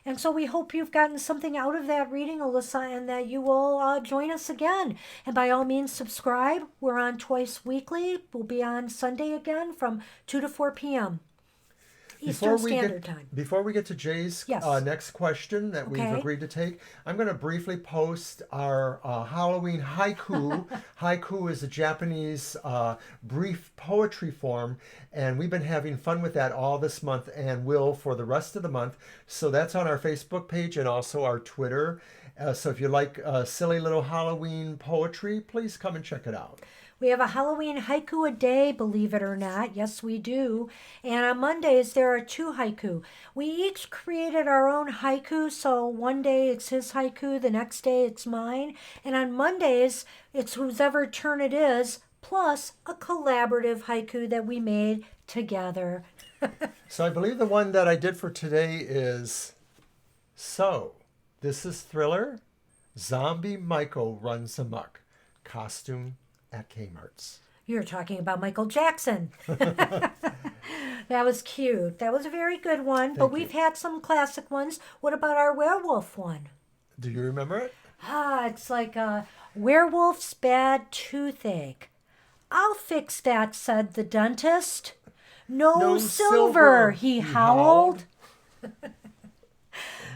And so we hope you've gotten something out of that reading, Alyssa, and that you will join us again. And by all means, subscribe. We're on twice weekly. We'll be on Sunday again from 2 to 4 p.m. Eastern Standard Time. Before we get to Jay's Yes. next question that we've Okay. agreed to take, I'm going to briefly post our Halloween haiku. Haiku is a Japanese brief poetry form, and we've been having fun with that all this month and will for the rest of the month. So that's on our Facebook page and also our Twitter. So if you like silly little Halloween poetry, please come and check it out. We have a Halloween haiku a day, believe it or not. Yes, we do. And on Mondays, there are 2 haiku. We each created our own haiku, so one day it's his haiku, the next day it's mine. And on Mondays, it's whoever turn it is, plus a collaborative haiku that we made together. So I believe the one that I did for today is, so this is Thriller. Zombie Michael runs amok. Costume at Kmart's. You're talking about Michael Jackson. That was cute. That was a very good one. But we've had some classic ones. What about our werewolf one? Do you remember it? It's like a werewolf's bad toothache. I'll fix that, said the dentist. No, silver, he howled.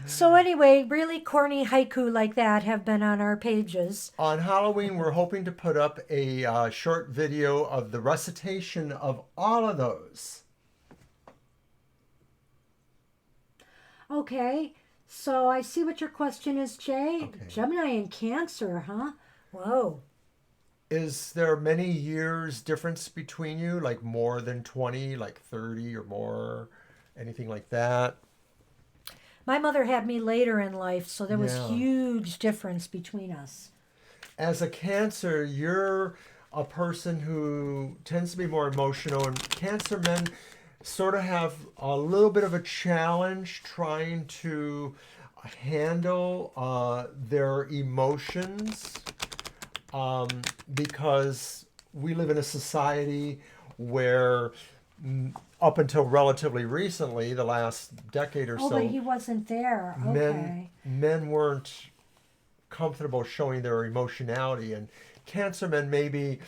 So anyway, really corny haiku like that have been on our pages. On Halloween, we're hoping to put up a short video of the recitation of all of those. Okay, so I see what your question is, Jay. Okay. Gemini and Cancer, huh? Whoa. Is there many years difference between you? Like more than 20, like 30 or more? Anything like that? My mother had me later in life, so there was Yeah. huge difference between us. As a Cancer, you're a person who tends to be more emotional, and Cancer men sort of have a little bit of a challenge trying to handle their emotions because we live in a society where up until relatively recently, the last decade or Oh, so, but he wasn't there. Okay. men weren't comfortable showing their emotionality, and Cancer men maybe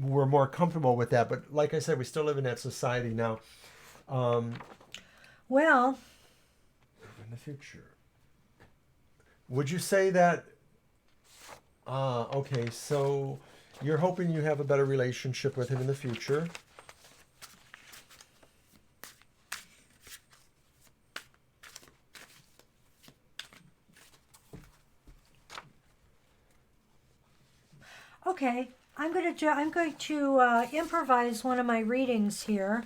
were more comfortable with that. But like I said, we still live in that society now. Well, In the future, would you say that? Okay, so you're hoping you have a better relationship with him in the future. okay. I'm going to improvise one of my readings here.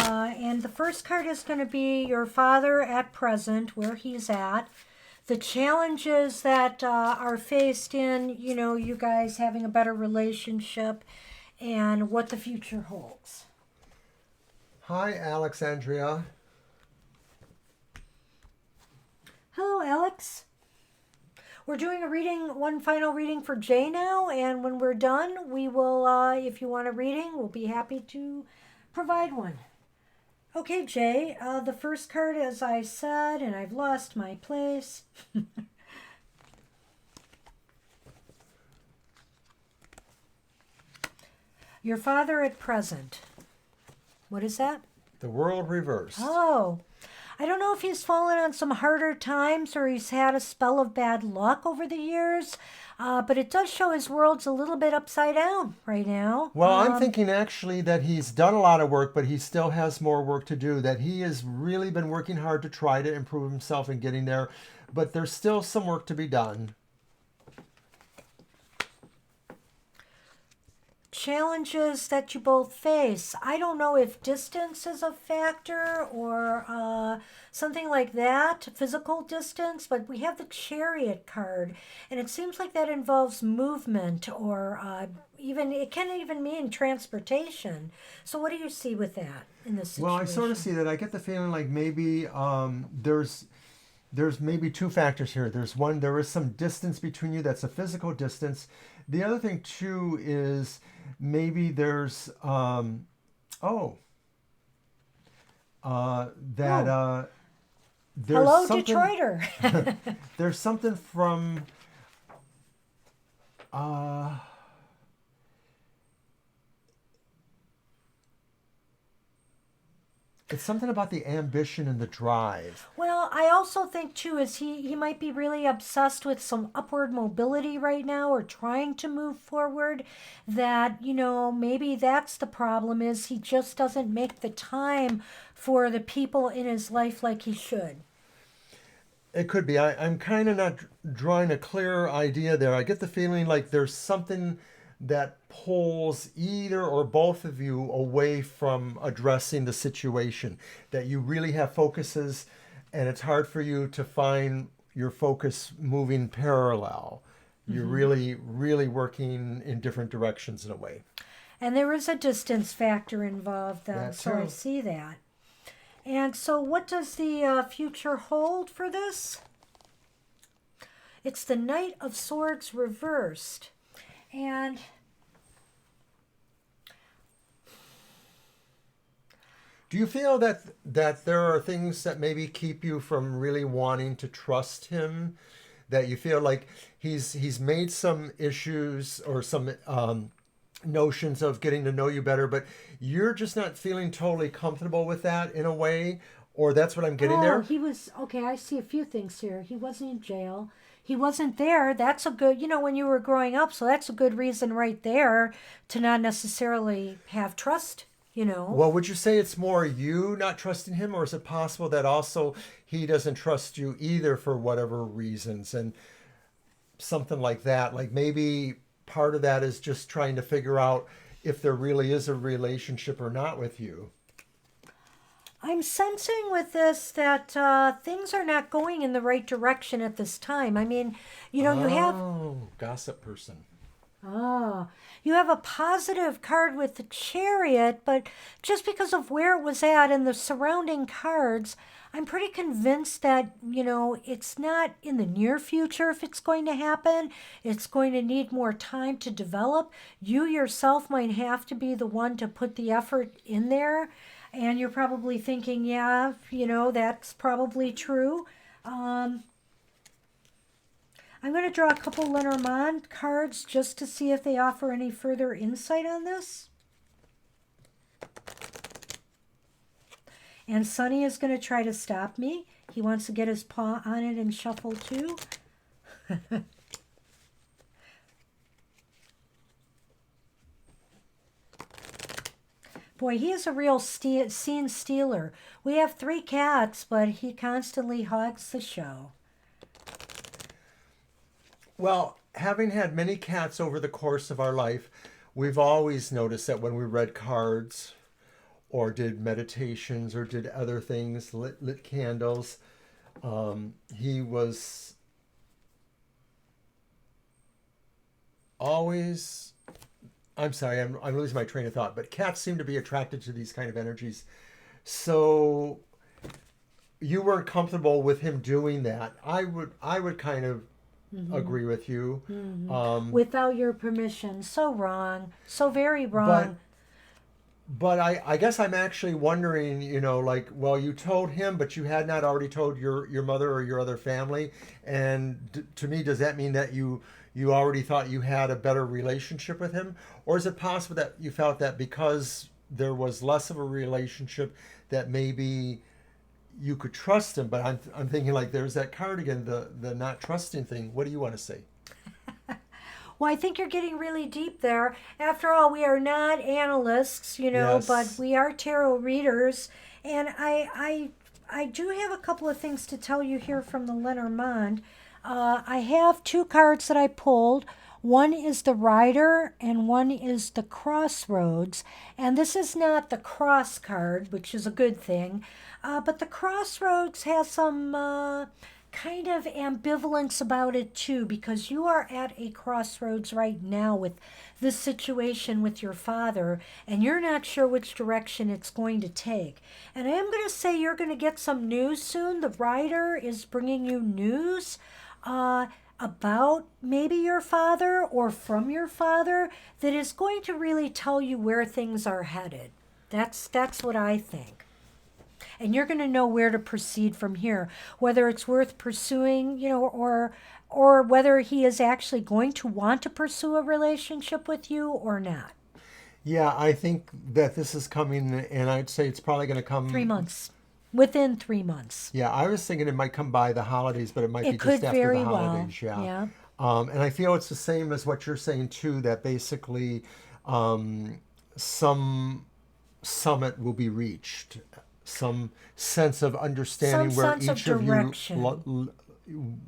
And the first card is going to be your father at present, where he's at. The challenges that are faced in, you guys having a better relationship and what the future holds. Hi, Alexandria. Hello, Alex. We're doing one final reading for Jay now, and when we're done, we will, if you want a reading, we'll be happy to provide one. Okay, Jay, the first card, as I said, and I've lost my place. Your father at present. What is that? The world reversed. Oh, I don't know if he's fallen on some harder times or he's had a spell of bad luck over the years, but it does show his world's a little bit upside down right now. Well, I'm thinking actually that he's done a lot of work, but he still has more work to do, that he has really been working hard to try to improve himself and getting there, but there's still some work to be done. Challenges that you both face. I don't know if distance is a factor or something like that, physical distance, but we have the Chariot card, and it seems like that involves movement or it can even mean transportation. So what do you see with that in this situation? Well, I sort of see that. I get the feeling like maybe there's maybe 2 factors here. There's one, there is some distance between you. That's a physical distance. The other thing too is maybe there's there's Hello, something, Detroiter. there's something from it's something about the ambition and the drive. Well, I also think too is he might be really obsessed with some upward mobility right now or trying to move forward, that maybe that's the problem, is he just doesn't make the time for the people in his life like he should. It could be. I'm kind of not drawing a clear idea there. I get the feeling like there's something that pulls either or both of you away from addressing the situation, that you really have focuses and it's hard for you to find your focus moving parallel. You're really, really working in different directions in a way. And there is a distance factor involved then, That so I too. see that. And so what does the future hold for this? It's the Knight of Swords reversed. And do you feel that there are things that maybe keep you from really wanting to trust him? That you feel like he's made some issues or some notions of getting to know you better, but you're just not feeling totally comfortable with that in a way? Or that's what I'm getting there? he was, okay, I see a few things here. He wasn't in jail. He wasn't there. That's a good, when you were growing up, so that's a good reason right there to not necessarily have trust, Well, would you say it's more you not trusting him, or is it possible that also he doesn't trust you either for whatever reasons and something like that? Like maybe part of that is just trying to figure out if there really is a relationship or not with you. I'm sensing with this that things are not going in the right direction at this time. I mean, you have Gossip person. you have a positive card with the Chariot, but just because of where it was at and the surrounding cards, I'm pretty convinced that, it's not in the near future if it's going to happen. It's going to need more time to develop. You yourself might have to be the one to put the effort in there. And you're probably thinking, yeah, that's probably true. I'm going to draw a couple Lenormand cards just to see if they offer any further insight on this. And Sonny is going to try to stop me. He wants to get his paw on it and shuffle too. Boy, he is a real scene stealer. We have 3 cats, but he constantly hogs the show. Well, having had many cats over the course of our life, we've always noticed that when we read cards or did meditations or did other things, lit candles, he was always... I'm sorry, I'm losing my train of thought, but cats seem to be attracted to these kind of energies. So you weren't comfortable with him doing that. I would kind of agree with you. Without your permission. So wrong. So very wrong. But I guess I'm actually wondering, well, you told him, but you had not already told your mother or your other family. And to me, does that mean that you already thought you had a better relationship with him? Or is it possible that you felt that because there was less of a relationship that maybe you could trust him? But I'm thinking like there's that card again, the not trusting thing. What do you want to say? Well, I think you're getting really deep there. After all, we are not analysts, Yes. but we are tarot readers. And I do have a couple of things to tell you here from the Lenormand. I have 2 cards that I pulled. One is the Rider and one is the Crossroads. And this is not the Cross card, which is a good thing. But the Crossroads has some kind of ambivalence about it too, because you are at a crossroads right now with this situation with your father, and you're not sure which direction it's going to take. And I am going to say you're going to get some news soon. The Rider is bringing you news about maybe your father or from your father that is going to really tell you where things are headed. That's what I think. And you're going to know where to proceed from here, whether it's worth pursuing, or whether he is actually going to want to pursue a relationship with you or not. Yeah, I think that this is coming, and I'd say it's probably going to come 3 months. Within 3 months. Yeah, I was thinking it might come by the holidays, but it might be It could just after very the holidays. well. Yeah. Yeah. And I feel it's the same as what you're saying too. That basically, some summit will be reached, some sense of understanding Some sense of direction.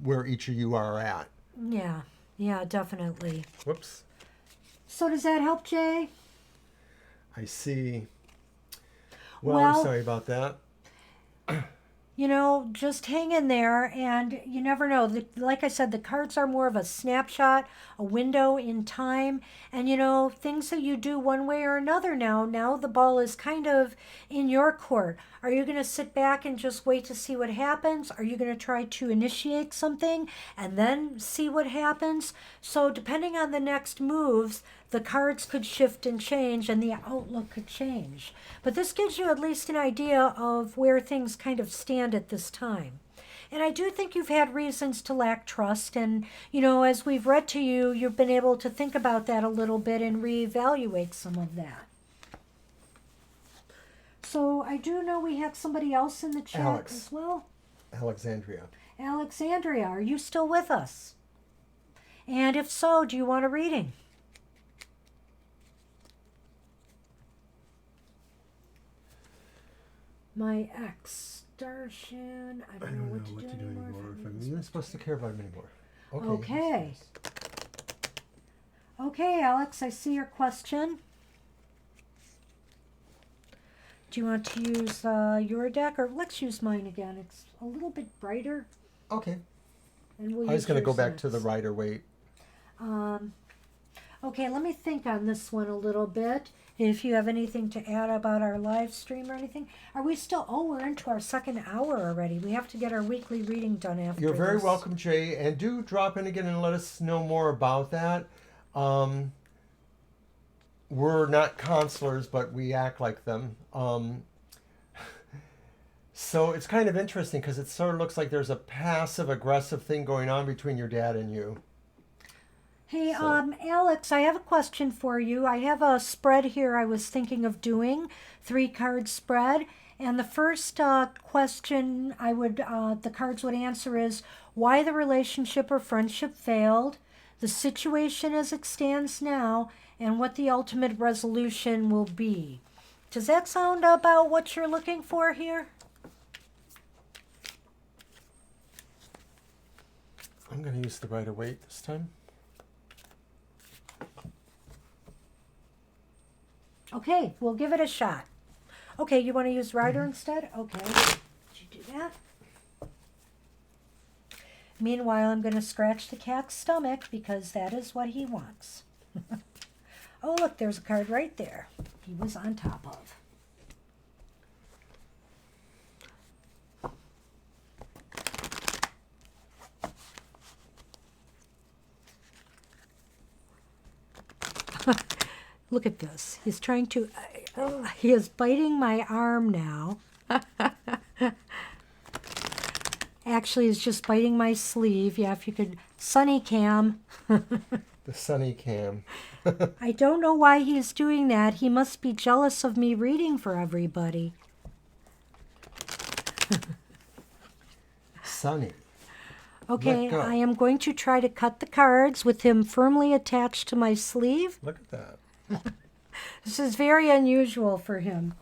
where each of you are at. Yeah, definitely. Whoops. So does that help, Jay? I see. Well, Well, I'm sorry about that. you know, just hang in there, and you never know. Like I said, the cards are more of a snapshot, a window in time, and you know, things that you do one way or another now. Now the ball is kind of in your court. Are you going to sit back and just wait to see what happens? Are you going to try to initiate something and then see what happens? So, depending on the next moves, the cards could shift and change and the outlook could change. But this gives you at least an idea of where things kind of stand at this time. And I do think you've had reasons to lack trust. And, you know, as we've read to you, you've been able to think about that a little bit and reevaluate some of that. So I do know we have somebody else in the chat Alex. as well. Alexandria. Alexandria, are you still with us? And if so, do you want a reading? My ex, Darshan, I don't know what to do anymore. I'm even supposed to care about him anymore. Okay. Okay, Alex, I see your question. Do you want to use your deck, or let's use mine again? It's a little bit brighter. Okay. And we'll I was going to go back to the yours Rider Waite. next. Okay, let me think on this one a little bit. If you have anything to add about our live stream or anything. Are we still, we're into our second hour already. We have to get our weekly reading done after You're very this. welcome, Jay. And do drop in again and let us know more about that. We're not counselors, but we act like them. So it's kind of interesting because it sort of looks like there's a passive-aggressive thing going on between your dad and you. Hey, Alex, I have a question for you. I have a spread here I was thinking of doing, 3-card spread. And the first question the cards would answer is why the relationship or friendship failed, the situation as it stands now, and what the ultimate resolution will be. Does that sound about what you're looking for here? I'm going to use the Rider Waite this time. Okay, we'll give it a shot. Okay, you want to use Rider instead? Okay, did you do that? Meanwhile, I'm going to scratch the cat's stomach because that is what he wants. Oh, look, there's a card right there he was on top of. Look at this. He's trying to... he is biting my arm now. Actually, he's just biting my sleeve. Yeah, if you could... Sunny Cam. The Sunny Cam. I don't know why he's doing that. He must be jealous of me reading for everybody. Sunny. Okay, Let go. I am going to try to cut the cards with him firmly attached to my sleeve. Look at that. This is very unusual for him.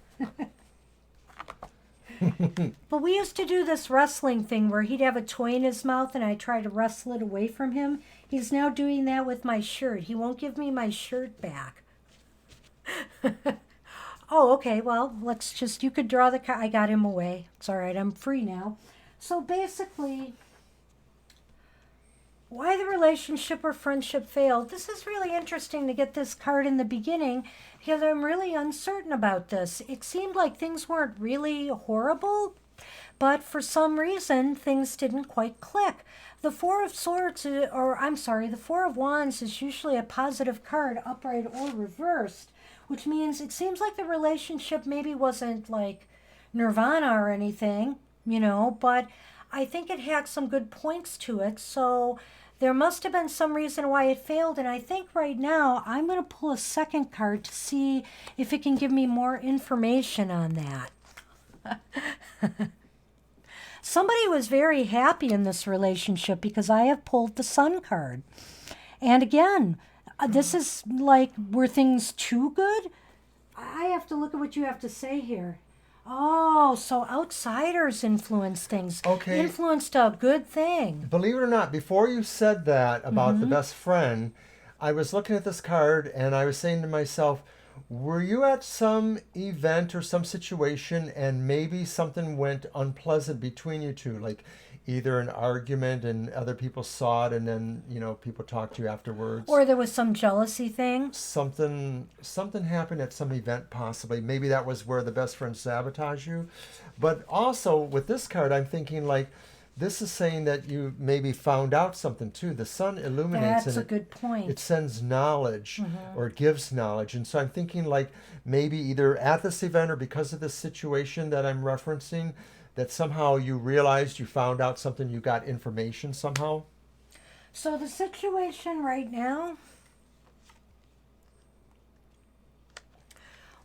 But we used to do this wrestling thing where he'd have a toy in his mouth and I try to wrestle it away from him. He's now doing that with my shirt. He won't give me my shirt back. Oh, okay. Well, let's just, you could draw the card. I got him away. It's all right. I'm free now. So basically, why the relationship or friendship failed. This is really interesting to get this card in the beginning because I'm really uncertain about this. It seemed like things weren't really horrible, but for some reason, things didn't quite click. The Four of Swords, the Four of Wands is usually a positive card, upright or reversed, which means it seems like the relationship maybe wasn't like nirvana or anything, but I think it had some good points to it. So there must have been some reason why it failed, and I think right now I'm going to pull a second card to see if it can give me more information on that. Somebody was very happy in this relationship because I have pulled the Sun card. And again, this is like, were things too good? I have to look at what you have to say here. Oh, so outsiders influenced things. Okay. Influenced a good thing. Believe it or not, before you said that about the best friend, I was looking at this card and I was saying to myself, were you at some event or some situation and maybe something went unpleasant between you two? Like either an argument and other people saw it and then, people talked to you afterwards. Or there was some jealousy thing. Something happened at some event possibly. Maybe that was where the best friend sabotaged you. But also with this card, I'm thinking like, this is saying that you maybe found out something too. The sun illuminates That's a and good point. it sends knowledge or it gives knowledge. And so I'm thinking like maybe either at this event or because of this situation that I'm referencing, that somehow you realized you found out something, you got information somehow. So the situation right now,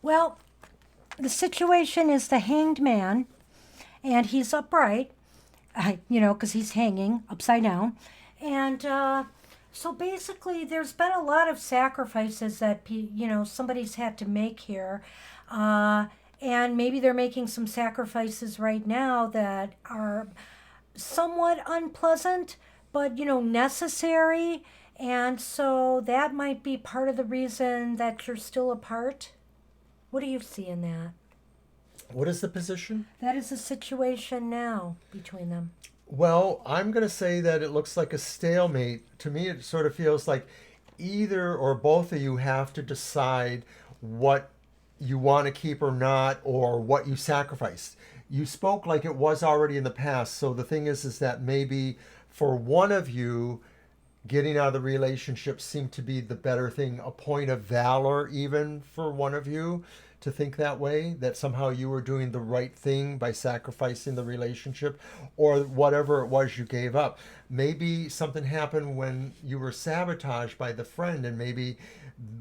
well, the situation is the Hanged Man, and he's upright, because he's hanging upside down. And so basically, there's been a lot of sacrifices that, somebody's had to make here. And maybe they're making some sacrifices right now that are somewhat unpleasant, but, necessary. And so that might be part of the reason that you're still apart. What do you see in that? What is the position? That is the situation now between them. Well, I'm going to say that it looks like a stalemate. To me, it sort of feels like either or both of you have to decide what you want to keep or not, or what you sacrificed. You spoke like it was already in the past. So the thing is that maybe for one of you, getting out of the relationship seemed to be the better thing, a point of valor even for one of you to think that way, that somehow you were doing the right thing by sacrificing the relationship or whatever it was you gave up. Maybe something happened when you were sabotaged by the friend, and maybe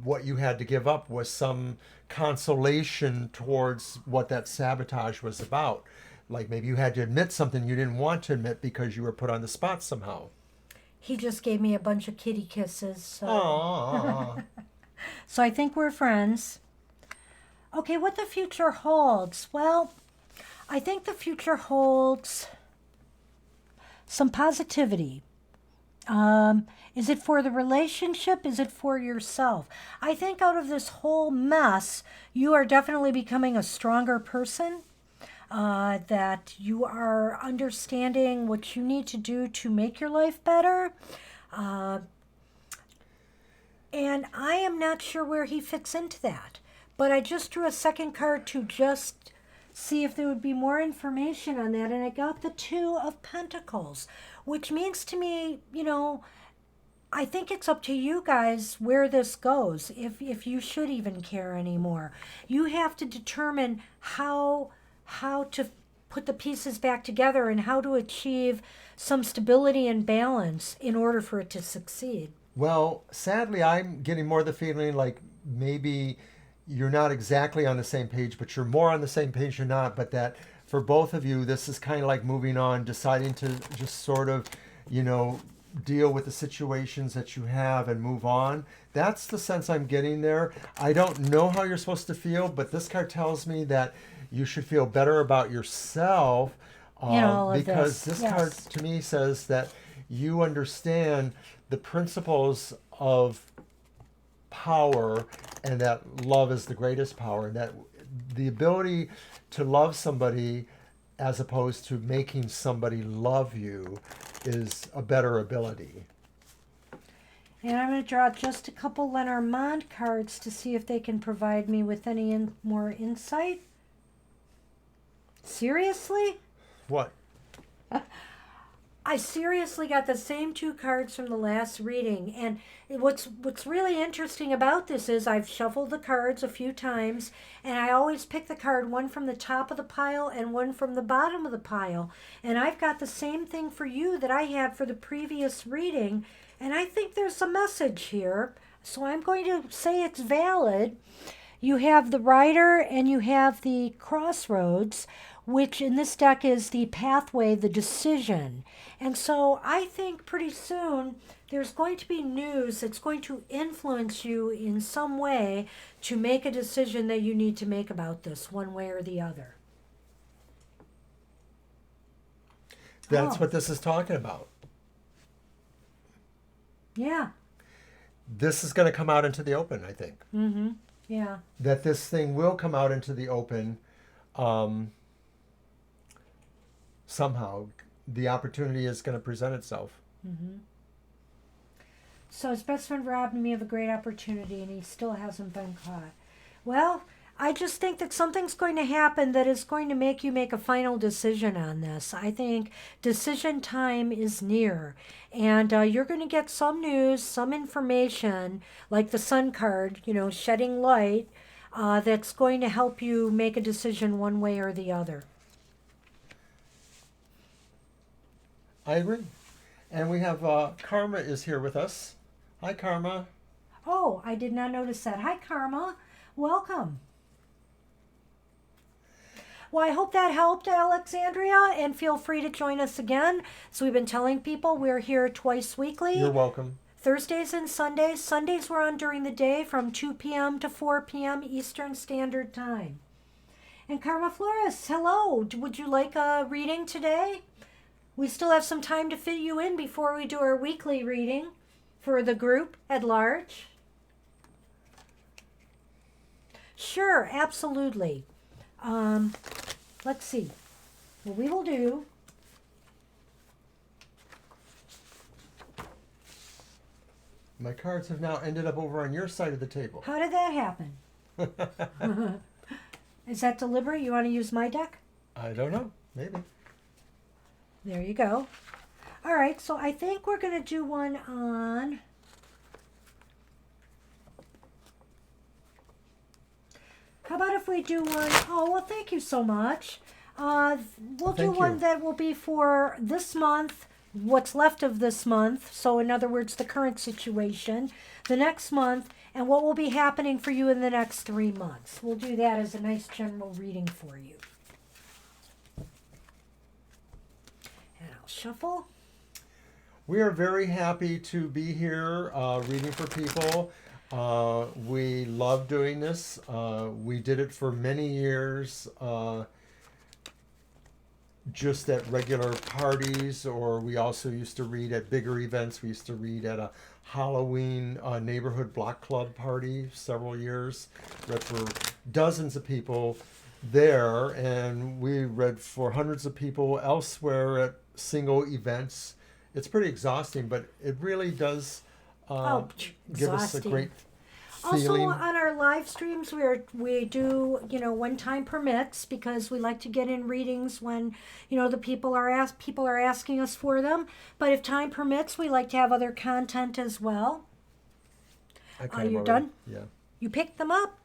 what you had to give up was some consolation towards what that sabotage was about. Like maybe you had to admit something you didn't want to admit because you were put on the spot somehow. He just gave me a bunch of kitty kisses. So, Aww. so I think we're friends. Okay, what the future holds? Well, I think the future holds some positivity. Is it for the relationship? Is it for yourself? I think out of this whole mess, you are definitely becoming a stronger person. That you are understanding what you need to do to make your life better. And I am not sure where he fits into that. But I just drew a second card to just see if there would be more information on that. And I got the Two of Pentacles, which means to me, I think it's up to you guys where this goes, if you should even care anymore. You have to determine how to put the pieces back together and how to achieve some stability and balance in order for it to succeed. Well, sadly, I'm getting more the feeling like maybe you're not exactly on the same page, but you're more on the same page or not, but that for both of you, this is kind of like moving on, deciding to just sort of, deal with the situations that you have and move on. That's the sense I'm getting there. I don't know how you're supposed to feel, but this card tells me that you should feel better about yourself because this Yes. card to me says that you understand the principles of power and that love is the greatest power, and that the ability to love somebody as opposed to making somebody love you is a better ability. And I'm going to draw just a couple Lenormand cards to see if they can provide me with any more insight. Seriously? What? I seriously got the same two cards from the last reading. And what's really interesting about this is I've shuffled the cards a few times, and I always pick the card, one from the top of the pile and one from the bottom of the pile. And I've got the same thing for you that I had for the previous reading. And I think there's a message here. So I'm going to say it's valid. You have the Rider and you have the Crossroads, which in this deck is the pathway, the decision. And so I think pretty soon there's going to be news that's going to influence you in some way to make a decision that you need to make about this, one way or the other. That's what this is talking about. Yeah. this is going to come out into the open, I think. Mm-hmm. Yeah. That this thing will come out into the open somehow. The opportunity is going to present itself. Mm-hmm. So his best friend robbed me of a great opportunity, and he still hasn't been caught. Well, I just think that something's going to happen that is going to make you make a final decision on this. I think decision time is near, and you're going to get some news, some information, like the Sun card, shedding light, that's going to help you make a decision one way or the other. I agree. And we have Karma is here with us. Hi, Karma. Oh, I did not notice that. Hi, Karma. Welcome. Well, I hope that helped, Alexandria, and feel free to join us again. So we've been telling people we're here twice weekly. You're welcome. Thursdays and Sundays. Sundays we're on during the day from 2 p.m. to 4 p.m. Eastern Standard Time. And Karma Flores, hello. Would you like a reading today? We still have some time to fit you in before we do our weekly reading for the group at large. Sure, absolutely. Let's see. What we will do. My cards have now ended up over on your side of the table. How did that happen? Is that deliberate? You want to use my deck? I don't know. Maybe. There you go. All right, so I think we're going to do one on... How about if we do one... Oh, well, thank you so much. We'll do one that will be for this month, what's left of this month. So, in other words, the current situation, the next month, and what will be happening for you in the next 3 months. We'll do that as a nice general reading for you. And I'll shuffle. We are very happy to be here reading for people. We love doing this. We did it for many years just at regular parties, or we also used to read at bigger events. We used to read at a Halloween neighborhood block club party several years. Read for dozens of people there, and we read for hundreds of people elsewhere at single events. It's pretty exhausting, but it really does give us a great feeling. Also, on our live streams, we do, when time permits, because we like to get in readings when, the people are asking us for them. But if time permits, we like to have other content as well. You're done? Yeah. You picked them up?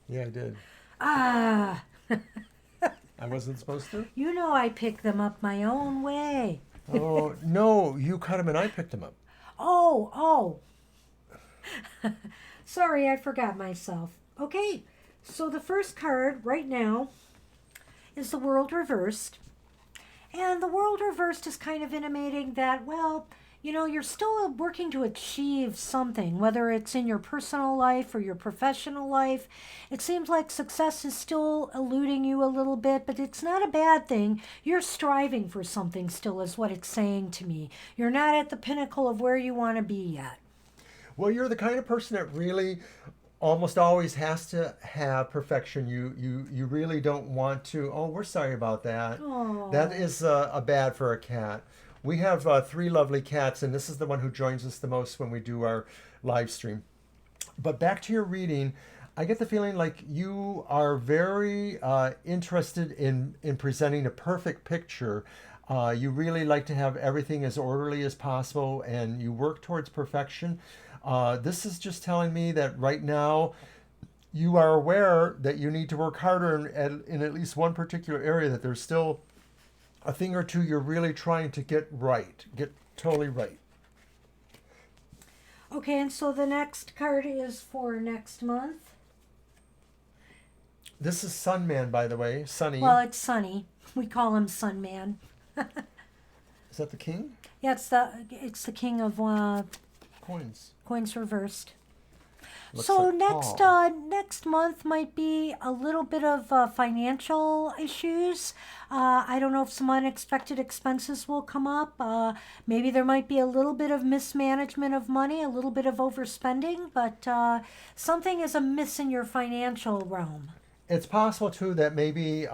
Yeah, I did. Ah. I wasn't supposed to? I pick them up my own way. Oh, no, you cut them and I picked them up. Oh. Sorry, I forgot myself. Okay, so the first card right now is the World Reversed. And the World Reversed is kind of intimating that, you're still working to achieve something, whether it's in your personal life or your professional life. It seems like success is still eluding you a little bit, but it's not a bad thing. You're striving for something still, is what it's saying to me. You're not at the pinnacle of where you want to be yet. Well, you're the kind of person that really almost always has to have perfection. You really don't want to. Oh, we're sorry about that. Aww. That is a bad for a cat. We have 3 lovely cats, and this is the one who joins us the most when we do our live stream. But back to your reading, I get the feeling like you are very interested in presenting a perfect picture. You really like to have everything as orderly as possible, and you work towards perfection. This is just telling me that right now you are aware that you need to work harder in at least one particular area, that there's still a thing or two you're really trying to get totally right. Okay, and so the next card is for next month. This is Sunman, by the way. Sunny. Well, it's Sunny. We call him Sunman. Is that the king? Yeah, it's the king of Coins. Coins reversed. Looks So like Paul. next month might be a little bit of financial issues. I don't know if some unexpected expenses will come up. Maybe there might be a little bit of mismanagement of money, a little bit of overspending, but something is amiss in your financial realm. It's possible too that maybe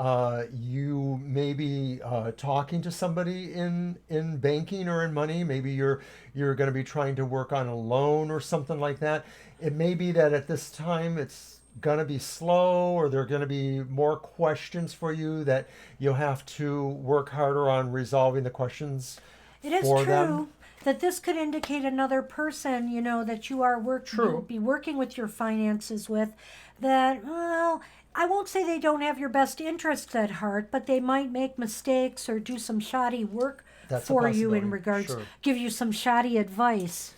you may be talking to somebody in banking or in money. Maybe you're going to be trying to work on a loan or something like that. It may be that at this time it's going to be slow, or there are going to be more questions for you that you'll have to work harder on resolving the questions It is for them. true that this could indicate another person, that you will True. be working with your finances with. That, well, I won't say they don't have your best interests at heart, but they might make mistakes or do some shoddy work That's a for you in possibility. regards, Sure. give you some shoddy advice.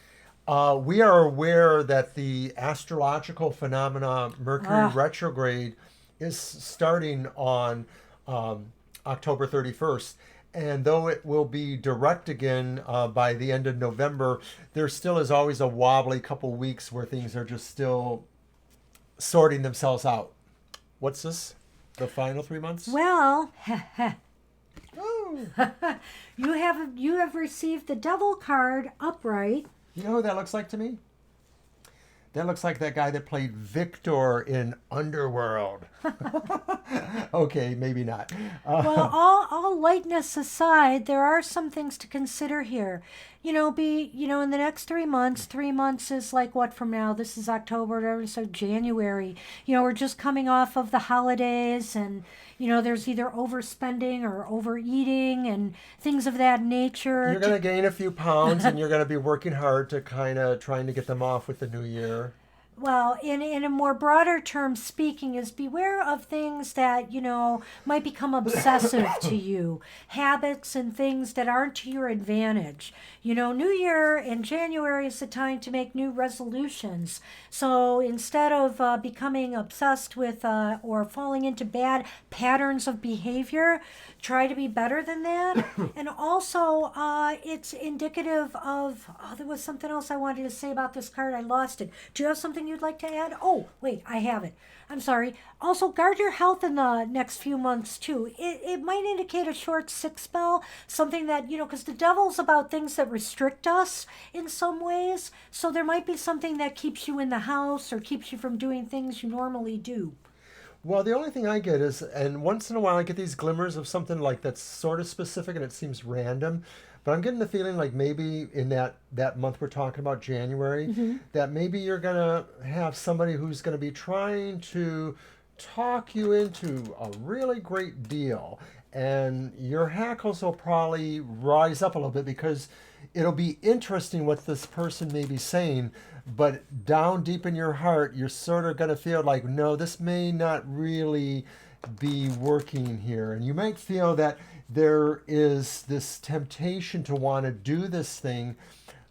We are aware that the astrological phenomena Mercury Ah, retrograde is starting on October 31st. And though it will be direct again by the end of November, there still is always a wobbly couple weeks where things are just still sorting themselves out. What's this? The final 3 months? well, Oh, you have received the devil card upright. you know who that looks like to me? That looks like that guy that played Victor in Underworld. Okay, maybe not. Well, all lightness aside, there are some things to consider here. In the next 3 months, 3 months is like what from now? This is October, so January. We're just coming off of the holidays, and there's either overspending or overeating and things of that nature. You're going to gain a few pounds and you're going to be working hard to kind of trying to get them off with the new year. Well, in a more broader term speaking, is beware of things that, might become obsessive to you, habits and things that aren't to your advantage. New Year in January is the time to make new resolutions. So instead of becoming obsessed with or falling into bad patterns of behavior, try to be better than that. And also, it's indicative of, there was something else I wanted to say about this card. I lost it. Do you have something you'd like to add? Oh, wait, I have it. I'm sorry. Also, guard your health in the next few months, too. It might indicate a short sick spell, something that, because the devil's about things that restrict us in some ways. So there might be something that keeps you in the house or keeps you from doing things you normally do. Well, the only thing I get is, and once in a while I get these glimmers of something like that's sort of specific and it seems random, but I'm getting the feeling like maybe in that month we're talking about, January, that maybe you're gonna have somebody who's gonna be trying to talk you into a really great deal, and your hackles will probably rise up a little bit because it'll be interesting what this person may be saying, but down deep in your heart, you're sort of going to feel like, no, this may not really be working here. And you might feel that there is this temptation to want to do this thing,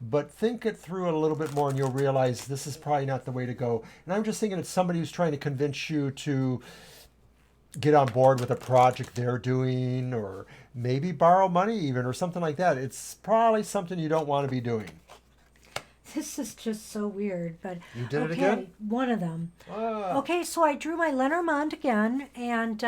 but think it through a little bit more and you'll realize this is probably not the way to go. And I'm just thinking it's somebody who's trying to convince you to get on board with a project they're doing, or maybe borrow money even, or something like that. It's probably something you don't want to be doing. This is just so weird, but You did it okay, again? one of them. Ah, Okay, so I drew my Lenormand again, and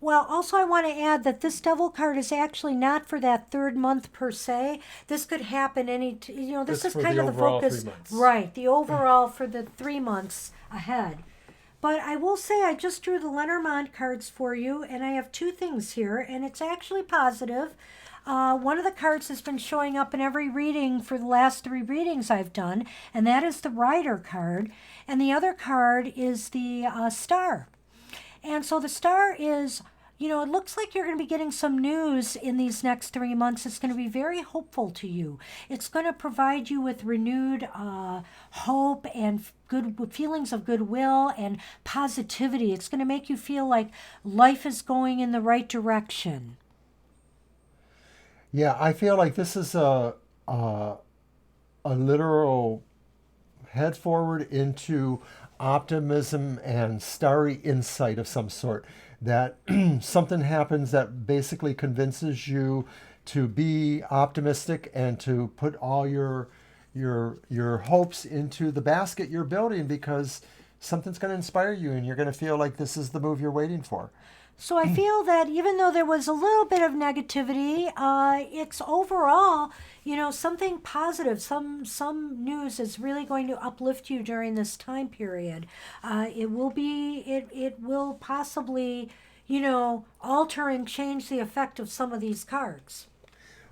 well, also I want to add that this devil card is actually not for that third month per se. This could happen this it's is for kind the of the overall focus, 3 months. right? The overall for the 3 months ahead. But I will say I just drew the Lenormand cards for you, and I have two things here, and it's actually positive. One of the cards has been showing up in every reading for the last three readings I've done, and that is the Rider card. And the other card is the Star. And so the Star is, it looks like you're going to be getting some news in these next 3 months. It's going to be very hopeful to you. It's going to provide you with renewed hope and good feelings of goodwill and positivity. It's going to make you feel like life is going in the right direction. Yeah, I feel like this is a literal head forward into optimism and starry insight of some sort. That something happens that basically convinces you to be optimistic and to put all your hopes into the basket you're building, because something's going to inspire you and you're going to feel like this is the move you're waiting for. So I feel that even though there was a little bit of negativity, it's overall, something positive. Some news is really going to uplift you during this time period. It will possibly, alter and change the effect of some of these cards.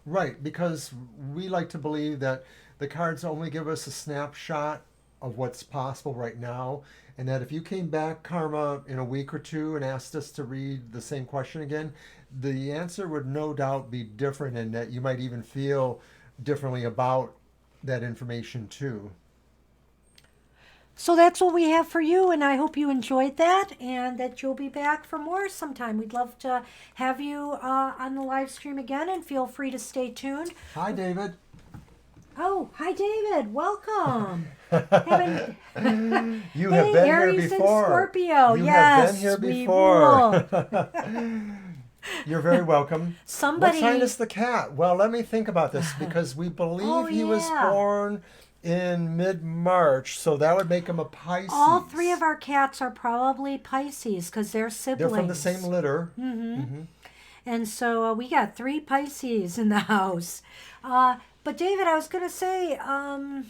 Right, because we like to believe that the cards only give us a snapshot of what's possible right now, and that if you came back, Karma, in a week or two and asked us to read the same question again, the answer would no doubt be different, and that you might even feel differently about that information too. So that's what we have for you, and I hope you enjoyed that and that you'll be back for more sometime. We'd love to have you on the live stream again, and feel free to stay tuned. Hi, David. Oh, hi, David. Welcome. You have been Aries here before. And Scorpio. You Yes, have been here we before. rule. You're very welcome. Somebody. What sign is the cat? Well, let me think about this, because we believe he was born in mid-March, so that would make him a Pisces. All three of our cats are probably Pisces because they're siblings. They're from the same litter. And so we got 3 Pisces in the house. But David, I was going to say, what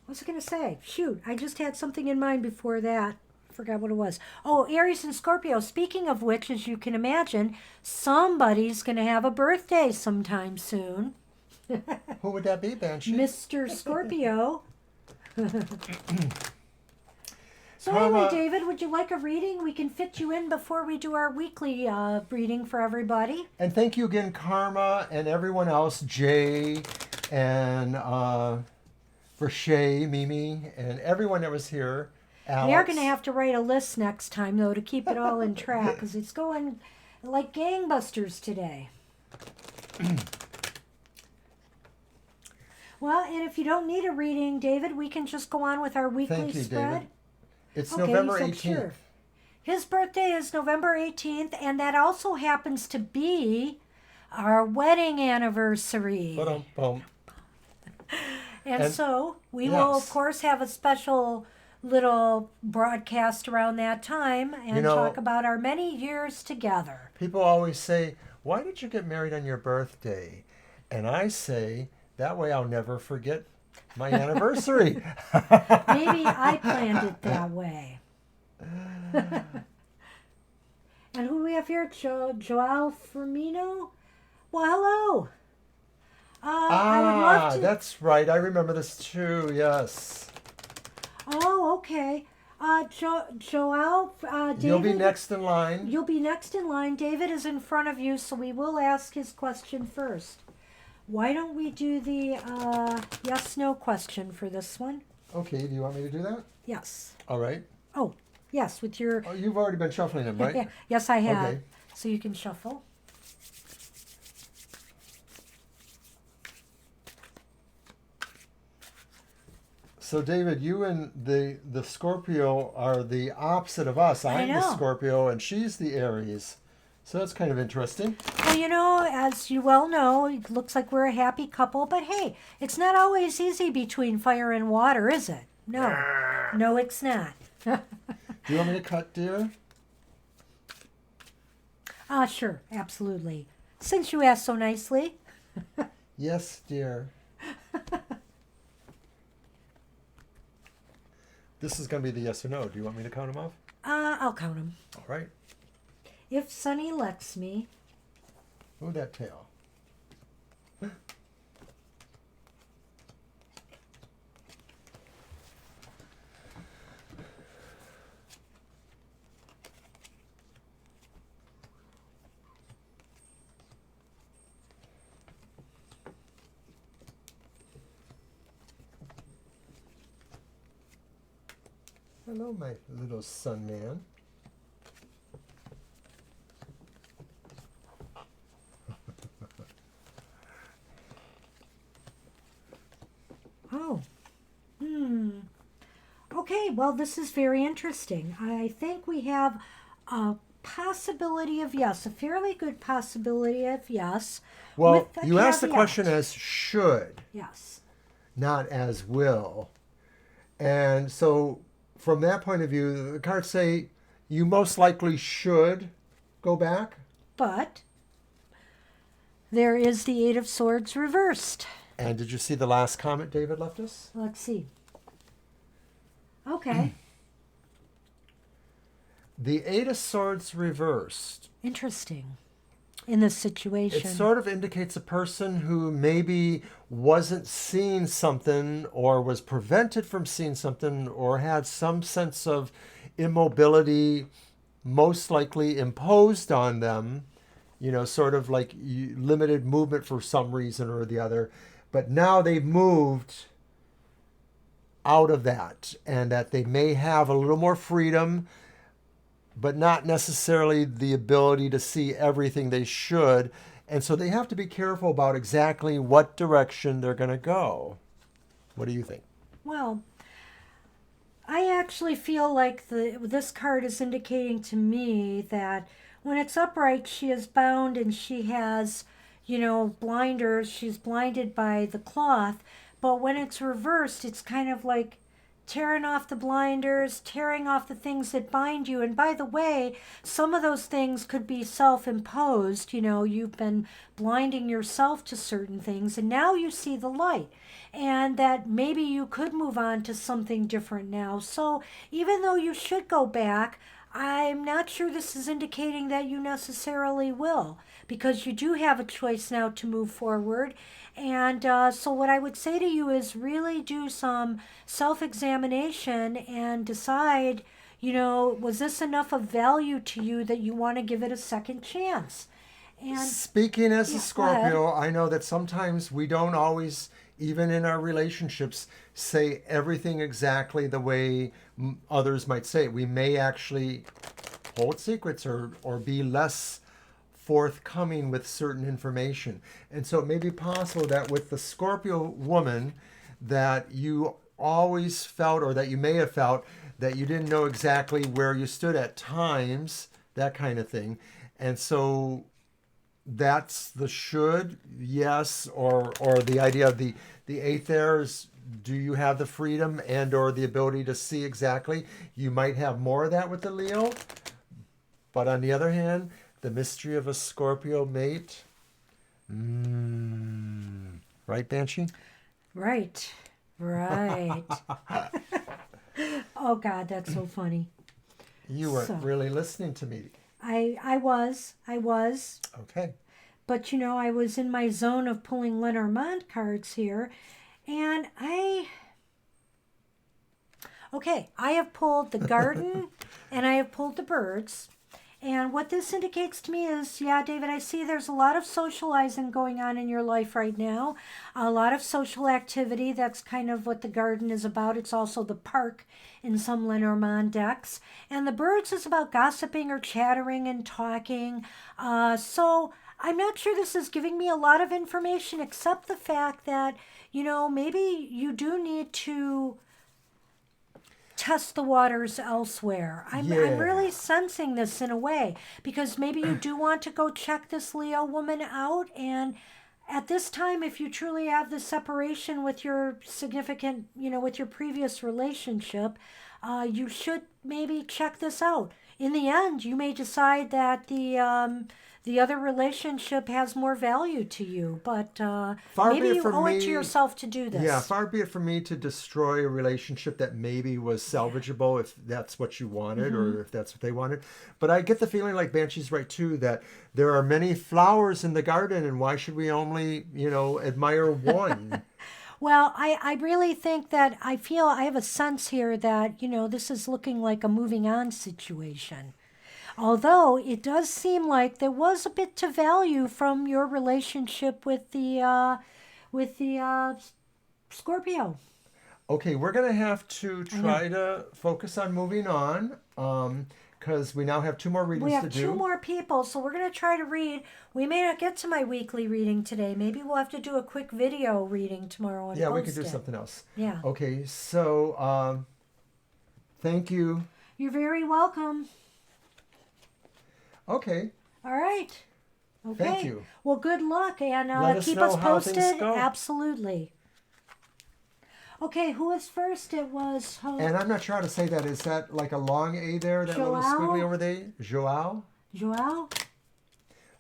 was I going to say? Shoot, I just had something in mind before that. Forgot what it was. Oh, Aries and Scorpio. Speaking of which, as you can imagine, somebody's going to have a birthday sometime soon. Who would that be, Banshee? Mr. Scorpio. So Karma. anyway, David, would you like a reading? We can fit you in before we do our weekly reading for everybody. And thank you again, Karma, and everyone else, Jay, and for Shay, Mimi, and everyone that was here. Alex. We are going to have to write a list next time, though, to keep it all in track, because it's going like gangbusters today. Well, and if you don't need a reading, David, we can just go on with our weekly Thank you, spread. David. It's Okay, November he 18th. said sure. His birthday is November 18th, and that also happens to be our wedding anniversary. Ba-dum-bum. And so we will, of course, have a special little broadcast around that time and talk about our many years together. People always say, why did you get married on your birthday? And I say, that way I'll never forget my anniversary. Maybe I planned it that way. And who do we have here? Joao Firmino? Well, hello. I would love to... that's right. I remember this too, yes. Oh, okay. Joao, David... You'll be next in line. You'll be next in line. David is in front of you, so we will ask his question first. Why don't we do the yes-no question for this one? Okay, do you want me to do that? Yes. All right. Oh, yes, with your... Oh, you've already been shuffling them, right? Yes, I have. Okay. So you can shuffle. So, David, you and the Scorpio are the opposite of us. I'm the Scorpio, and she's the Aries. So that's kind of interesting. Well, as you well know, it looks like we're a happy couple, but hey, it's not always easy between fire and water, is it? No. No, it's not. Do you want me to cut, dear? Sure, absolutely. Since you asked so nicely. Yes, dear. This is going to be the yes or no. Do you want me to count them off? I'll count them. All right. If Sonny lets me. Oh, that tail. Hello, my little sun man. Oh. Okay, well, this is very interesting. I think we have a possibility of yes, a fairly good possibility of yes. Well, with a you asked the caveat. question as should. Yes. not as will. And so from that point of view, the cards say you most likely should go back. But there is the Eight of Swords reversed. And did you see the last comment David left us? Let's see. Okay. The Eight of Swords reversed. Interesting. In this situation. It sort of indicates a person who maybe wasn't seeing something or was prevented from seeing something or had some sense of immobility most likely imposed on them, sort of like limited movement for some reason or the other. But now they've moved out of that, and that they may have a little more freedom, but not necessarily the ability to see everything they should. And so they have to be careful about exactly what direction they're going to go. What do you think? Well, I actually feel like this card is indicating to me that when it's upright, she is bound and she has, blinders. She's blinded by the cloth. But when it's reversed, it's kind of like tearing off the blinders, tearing off the things that bind you. And by the way, some of those things could be self-imposed. You've been blinding yourself to certain things, and now you see the light. And that maybe you could move on to something different now. So even though you should go back, I'm not sure this is indicating that you necessarily will, because you do have a choice now to move forward. And so what I would say to you is really do some self-examination and decide, was this enough of value to you that you want to give it a second chance? And speaking as a Scorpio, I know that sometimes we don't always, even in our relationships, say everything exactly the way others might say it. We may actually hold secrets or be less forthcoming with certain information. And so it may be possible that with the Scorpio woman that you always felt, or that you may have felt, that you didn't know exactly where you stood at times, that kind of thing. And so that's the should, yes, or the idea of the eighth there is, do you have the freedom and or the ability to see exactly? You might have more of that with the Leo. But on the other hand, the mystery of a Scorpio mate. Right, Banshee? Right. Oh, God, that's so funny. You weren't really listening to me. I was. Okay. But, I was in my zone of pulling Lenormand cards here. And I have pulled the garden and I have pulled the birds. And what this indicates to me is, yeah, David, I see there's a lot of socializing going on in your life right now. A lot of social activity. That's kind of what the garden is about. It's also the park in some Lenormand decks. And the birds is about gossiping or chattering and talking. So I'm not sure this is giving me a lot of information, except the fact that, maybe you do need to test the waters elsewhere. I'm really sensing this in a way, because maybe you do want to go check this Leo woman out. And at this time, if you truly have the separation with your significant, with your previous relationship, you should maybe check this out. In the end, you may decide that the other relationship has more value to you, but maybe you owe it to yourself to do this. Yeah, far be it from me to destroy a relationship that maybe was salvageable if that's what you wanted or if that's what they wanted. But I get the feeling, like Banshee's right too, that there are many flowers in the garden, and why should we only, admire one? Well, I really think that I have a sense here that, this is looking like a moving on situation. Although it does seem like there was a bit to value from your relationship with the Scorpio. Okay, we're going to have to try to focus on moving on because we now have 2 more readings to do. We have 2 more people, so we're going to try to read. We may not get to my weekly reading today. Maybe we'll have to do a quick video reading tomorrow and post it. We could do something else. Yeah. Okay, so thank you. You're very welcome. Okay. All right. Okay. Thank you. Well, good luck, and Let us keep know us how things posted. go. Absolutely. Okay, who was first? It was And I'm not sure how to say that. Is that like a long A there, that little Joao? squiggly over there? Joao? Joao?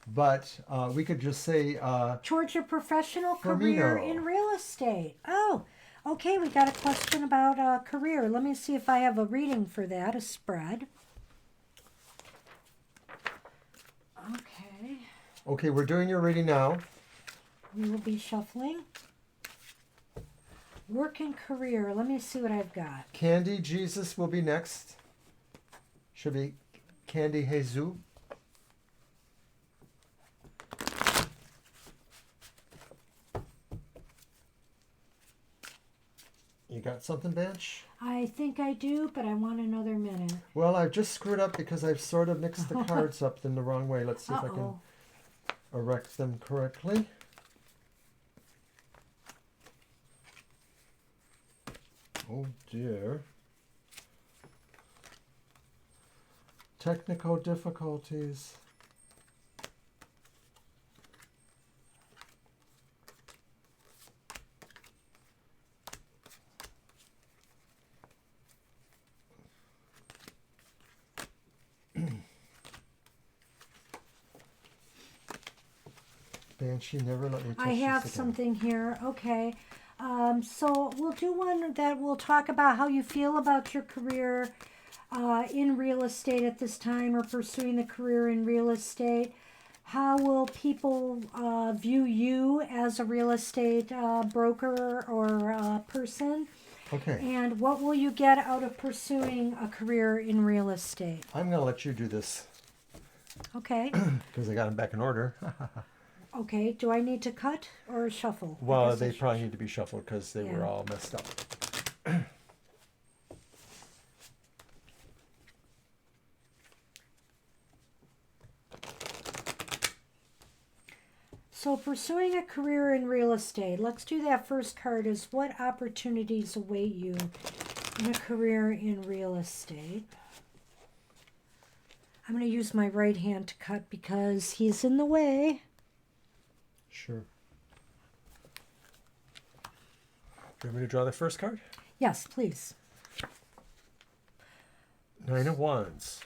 But we could just say Towards your professional career Firmino. in real estate. Oh, okay, we got a question about career. Let me see if I have a reading for that, a spread. Okay, Okay, we're doing your reading now. we will be shuffling. Work and career. Let me see what I've got. Candy Jesus will be next. Should be Candy Jesus. You got something, Bench? I think I do, but I want another minute. Well, I've just screwed up because I've sort of mixed the cards up in the wrong way. Let's see if I can Uh-oh. erect them correctly. Oh dear. Technical difficulties. Banshee never let me touch I have this again. something here. Okay. So we'll do one that will talk about how you feel about your career in real estate at this time, or pursuing the career in real estate. How will people view you as a real estate broker or person? Okay, And what will you get out of pursuing a career in real estate? I'm going to let you do this Okay. because I got them back in order. Okay. Do I need to cut or shuffle? I Well, guess I they should- probably need to be shuffled because they were Yeah. all messed up. So pursuing a career in real estate, let's do that first card is what opportunities await you in a career in real estate. I'm going to use my right hand to cut because he's in the way. Sure. Do you want me to draw the first card? Yes, please. 9 of Wands.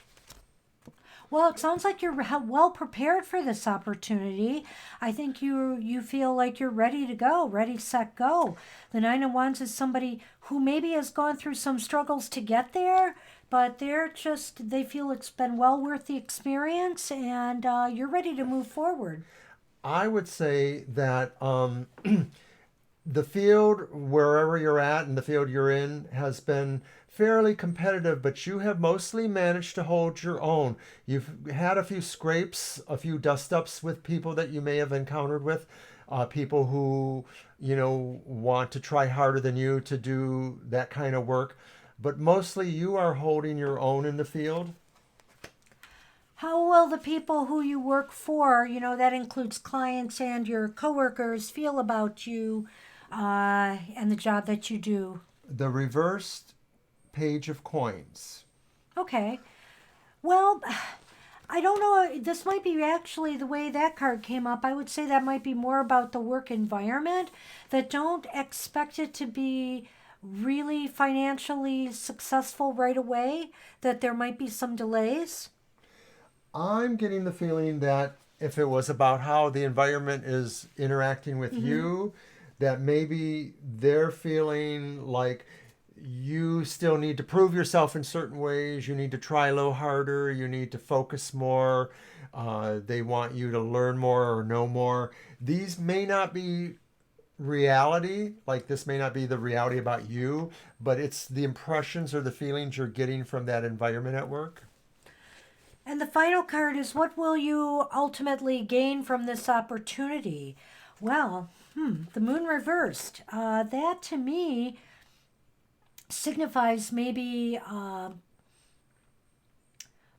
Well, it sounds like you're well prepared for this opportunity. I think you feel like you're ready to go, ready, set, go. The Nine of Wands is somebody who maybe has gone through some struggles to get there, but they feel it's been well worth the experience, and you're ready to move forward. I would say that the field, wherever you're at and the field you're in, has been fairly competitive, but you have mostly managed to hold your own. You've had a few scrapes, a few dust-ups with people that you may have encountered with, people who, want to try harder than you to do that kind of work. But mostly you are holding your own in the field. How will the people who you work for, that includes clients and your coworkers, feel about you and the job that you do? The reversed Page of Coins. Okay. Well, I don't know. This might be actually the way that card came up. I would say that might be more about the work environment, that don't expect it to be really financially successful right away, that there might be some delays. I'm getting the feeling that if it was about how the environment is interacting with you, that maybe they're feeling like you still need to prove yourself in certain ways. You need to try a little harder. You need to focus more. They want you to learn more or know more. These may not be reality, like this may not be the reality about you, but it's the impressions or the feelings you're getting from that environment at work. And the final card is what will you ultimately gain from this opportunity? Well, the moon reversed. That to me signifies maybe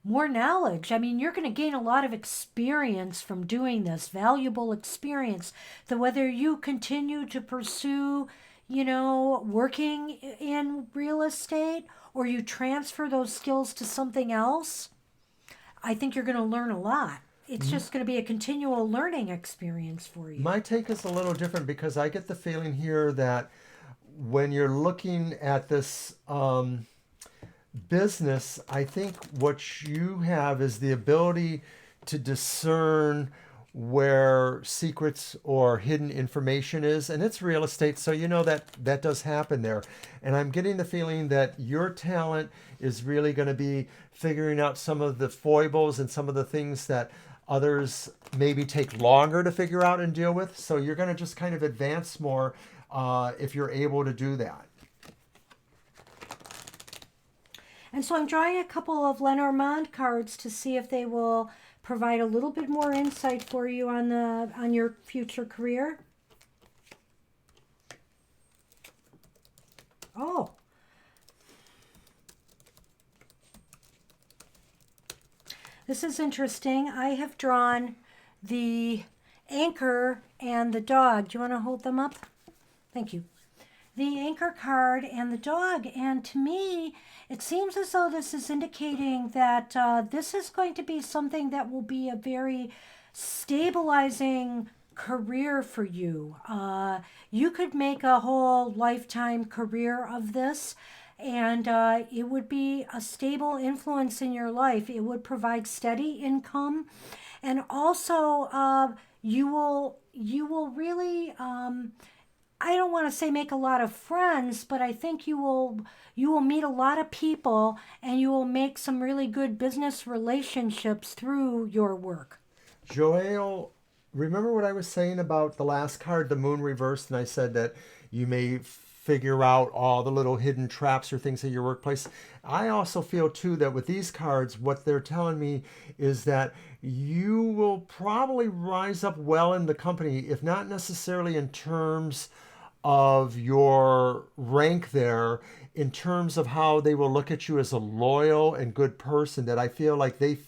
more knowledge. I mean, you're going to gain a lot of experience from doing this, valuable experience. That whether you continue to pursue, working in real estate or you transfer those skills to something else, I think you're going to learn a lot. It's just going to be a continual learning experience for you. My take is a little different because I get the feeling here that when you're looking at this business, I think what you have is the ability to discern where secrets or hidden information is, and it's real estate, so you know that that does happen there. And I'm getting the feeling that your talent is really going to be figuring out some of the foibles and some of the things that others maybe take longer to figure out and deal with. So you're going to just kind of advance more if you're able to do that. And so I'm drawing a couple of Lenormand cards to see if they will provide a little bit more insight for you on your future career. Oh. This is interesting. I have drawn the anchor and the dog. Do you want to hold them up? Thank you. The anchor card and the dog, and to me it seems as though this is indicating that this is going to be something that will be a very stabilizing career for you. You could make a whole lifetime career of this, and it would be a stable influence in your life. It would provide steady income, and also you will really I don't want to say make a lot of friends, but I think you will meet a lot of people, and you will make some really good business relationships through your work. Joelle, remember what I was saying about the last card, the moon reversed, and I said that you may figure out all the little hidden traps or things at your workplace. I also feel too that with these cards, what they're telling me is that you will probably rise up well in the company, if not necessarily in terms of your rank there, in terms of how they will look at you as a loyal and good person, that I feel like they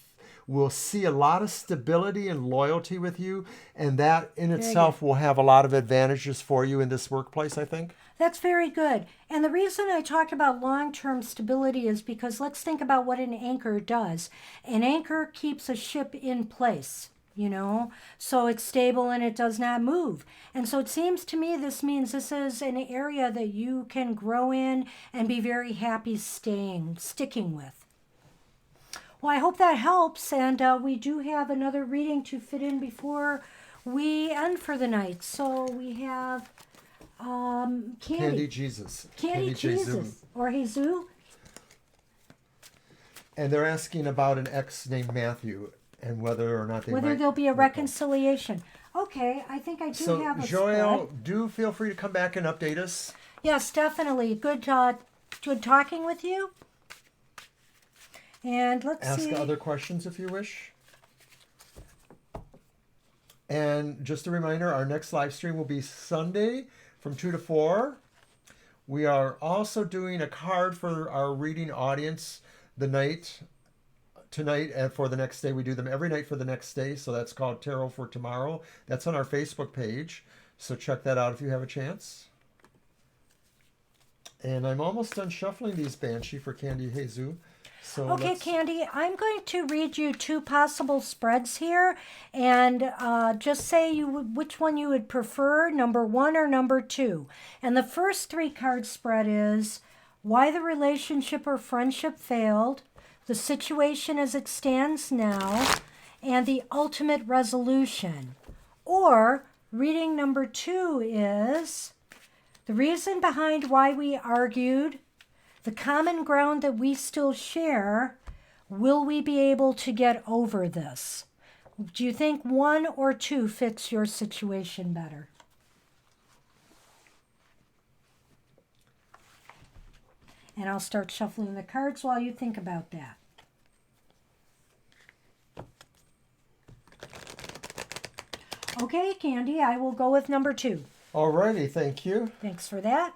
will see a lot of stability and loyalty with you, and that in itself will have a lot of advantages for you in this workplace, I think. That's very good. And the reason I talked about long-term stability is because let's think about what an anchor does. An anchor keeps a ship in place, you know, so it's stable and it does not move. And so it seems to me this means this is an area that you can grow in and be very happy sticking with. Well, I hope that helps, and we do have another reading to fit in before we end for the night. So we have Candy Jesus. Candy Jesus. Or Jesus. And they're asking about an ex named Matthew and whether or not whether there'll be a reconciliation. Okay, I think I do have a Joelle, spread. do feel free to come back and update us. Yes, definitely. Good talking with you. And let's see. Ask other questions if you wish. And just a reminder, our next live stream will be Sunday from 2 to 4. We are also doing a card for our reading audience tonight and for the next day. We do them every night for the next day, so that's called Tarot for Tomorrow. That's on our Facebook page, so check that out if you have a chance. And I'm almost done shuffling these Banshee for Candy Jesus. So okay, Candy, I'm going to read you two possible spreads here, and just say which one you would prefer, number 1 or number 2. And the first 3-card spread is why the relationship or friendship failed, the situation as it stands now, and the ultimate resolution. Or reading number 2 is the reason behind why we argued, the common ground that we still share, will we be able to get over this? Do you think 1 or 2 fits your situation better? And I'll start shuffling the cards while you think about that. Okay, Candy, I will go with number 2. Alrighty, thank you. Thanks for that.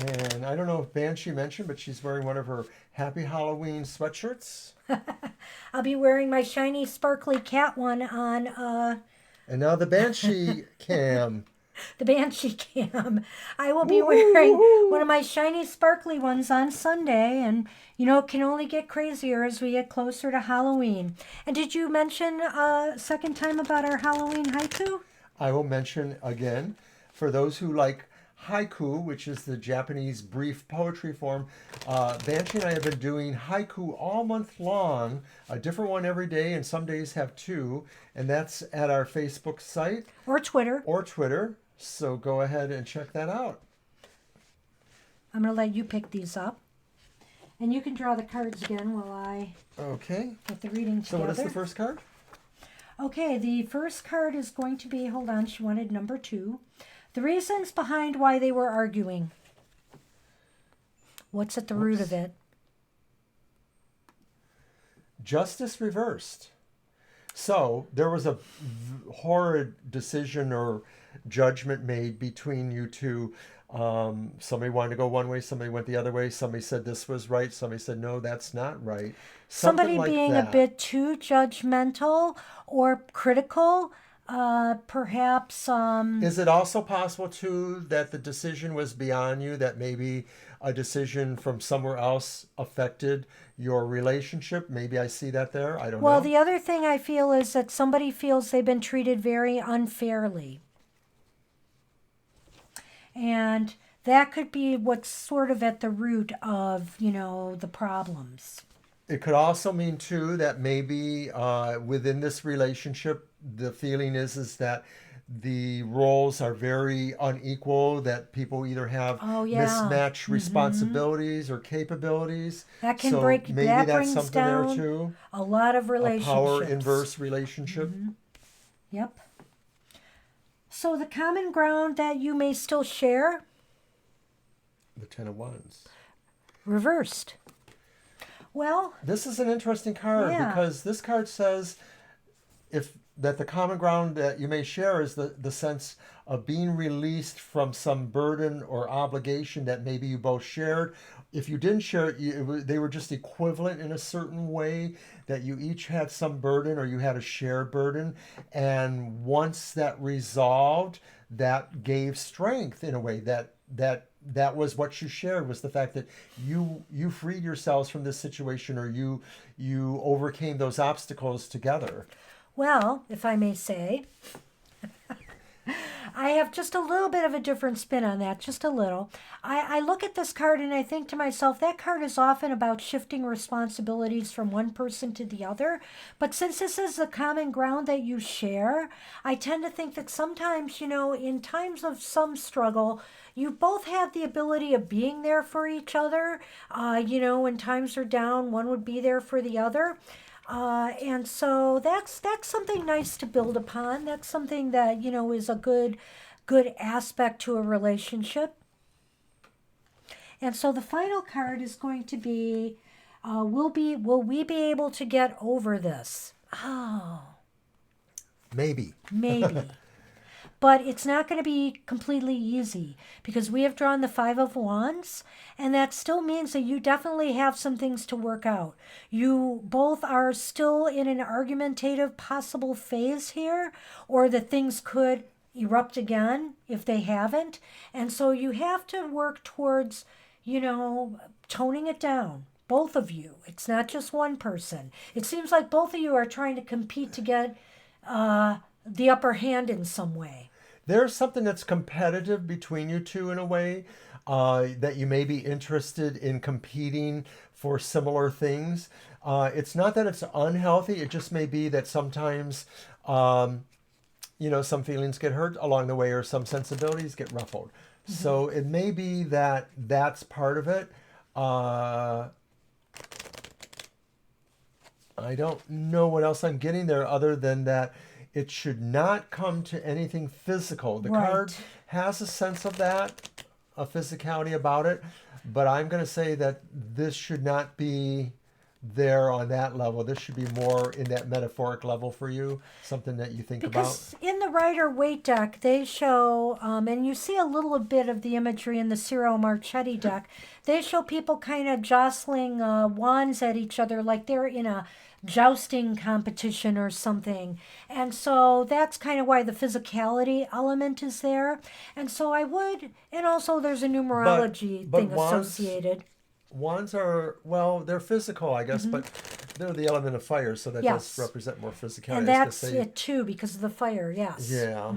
And I don't know if Banshee mentioned, but she's wearing one of her Happy Halloween sweatshirts. I'll be wearing my shiny, sparkly cat one on... And now the Banshee cam. The Banshee cam. I will be wearing one of my shiny, sparkly ones on Sunday. And, you know, it can only get crazier as we get closer to Halloween. And did you mention a second time about our Halloween haiku? I will mention again, for those who like haiku, which is the Japanese brief poetry form, Banshee and I have been doing haiku all month long, a different one every day, and some days have two, and that's at our Facebook site. Or Twitter. Or Twitter. So go ahead and check that out. I'm going to let you pick these up. And you can draw the cards again while I get the reading together. So what is the first card? Okay, the first card is going to be, hold on, she wanted number 2. The reasons behind why they were arguing. What's at the root of it? Justice reversed. So there was a horrid decision or judgment made between you two. Somebody wanted to go one way, somebody went the other way, somebody said this was right, somebody said no, that's not right. Somebody being a bit too judgmental or critical, perhaps. Is it also possible too that the decision was beyond you, that maybe a decision from somewhere else affected your relationship? Maybe I see that there. I don't know. Well, the other thing I feel is that somebody feels they've been treated very unfairly. And that could be what's sort of at the root of, the problems. It could also mean, too, that maybe within this relationship, the feeling is that the roles are very unequal, that people either have mismatched responsibilities or capabilities. That can break, maybe that that's brings something down there, too. A lot of relationships. A power inverse relationship. Yep. So the common ground that you may still share? The Ten of Wands. Reversed. Well, this is an interesting card because this card says that the common ground that you may share is the sense of being released from some burden or obligation that maybe you both shared. If you didn't share it, they were just equivalent in a certain way, that you each had some burden or you had a shared burden. And once that resolved, that gave strength in a way that was what you shared, was the fact that you freed yourselves from this situation, or you overcame those obstacles together. Well, if I may say, I have just a little bit of a different spin on that, just a little. I look at this card and I think to myself, that card is often about shifting responsibilities from one person to the other. But since this is the common ground that you share, I tend to think that sometimes, in times of some struggle, you both have the ability of being there for each other. When times are down, one would be there for the other. And so that's something nice to build upon. That's something that, is a good aspect to a relationship. And so the final card is going to be, will we be able to get over this? Oh. Maybe. But it's not going to be completely easy because we have drawn the Five of Wands, and that still means that you definitely have some things to work out. You both are still in an argumentative possible phase here, or that things could erupt again if they haven't. And so you have to work towards, toning it down. Both of you. It's not just one person. It seems like both of you are trying to compete to get the upper hand in some way. There's something that's competitive between you two in a way, that you may be interested in competing for similar things. It's not that it's unhealthy. It just may be that sometimes, some feelings get hurt along the way, or some sensibilities get ruffled. Mm-hmm. So it may be that that's part of it. I don't know what else I'm getting there other than that it should not come to anything physical. The card has a sense of that, a physicality about it, but I'm going to say that this should not be there on that level. This should be more in that metaphoric level for you, something that you think about. Because in the Rider-Waite deck, they show, and you see a little bit of the imagery in the Ciro Marchetti deck, they show people kind of jostling wands at each other like they're in a jousting competition or something. And so that's kind of why the physicality element is there. And so and also there's a numerology thing associated. Wands are, they're physical, I guess, but they're the element of fire, so that Yes. does represent more physicality. And I was that's gonna say, it too, because of the fire, yes. yeah.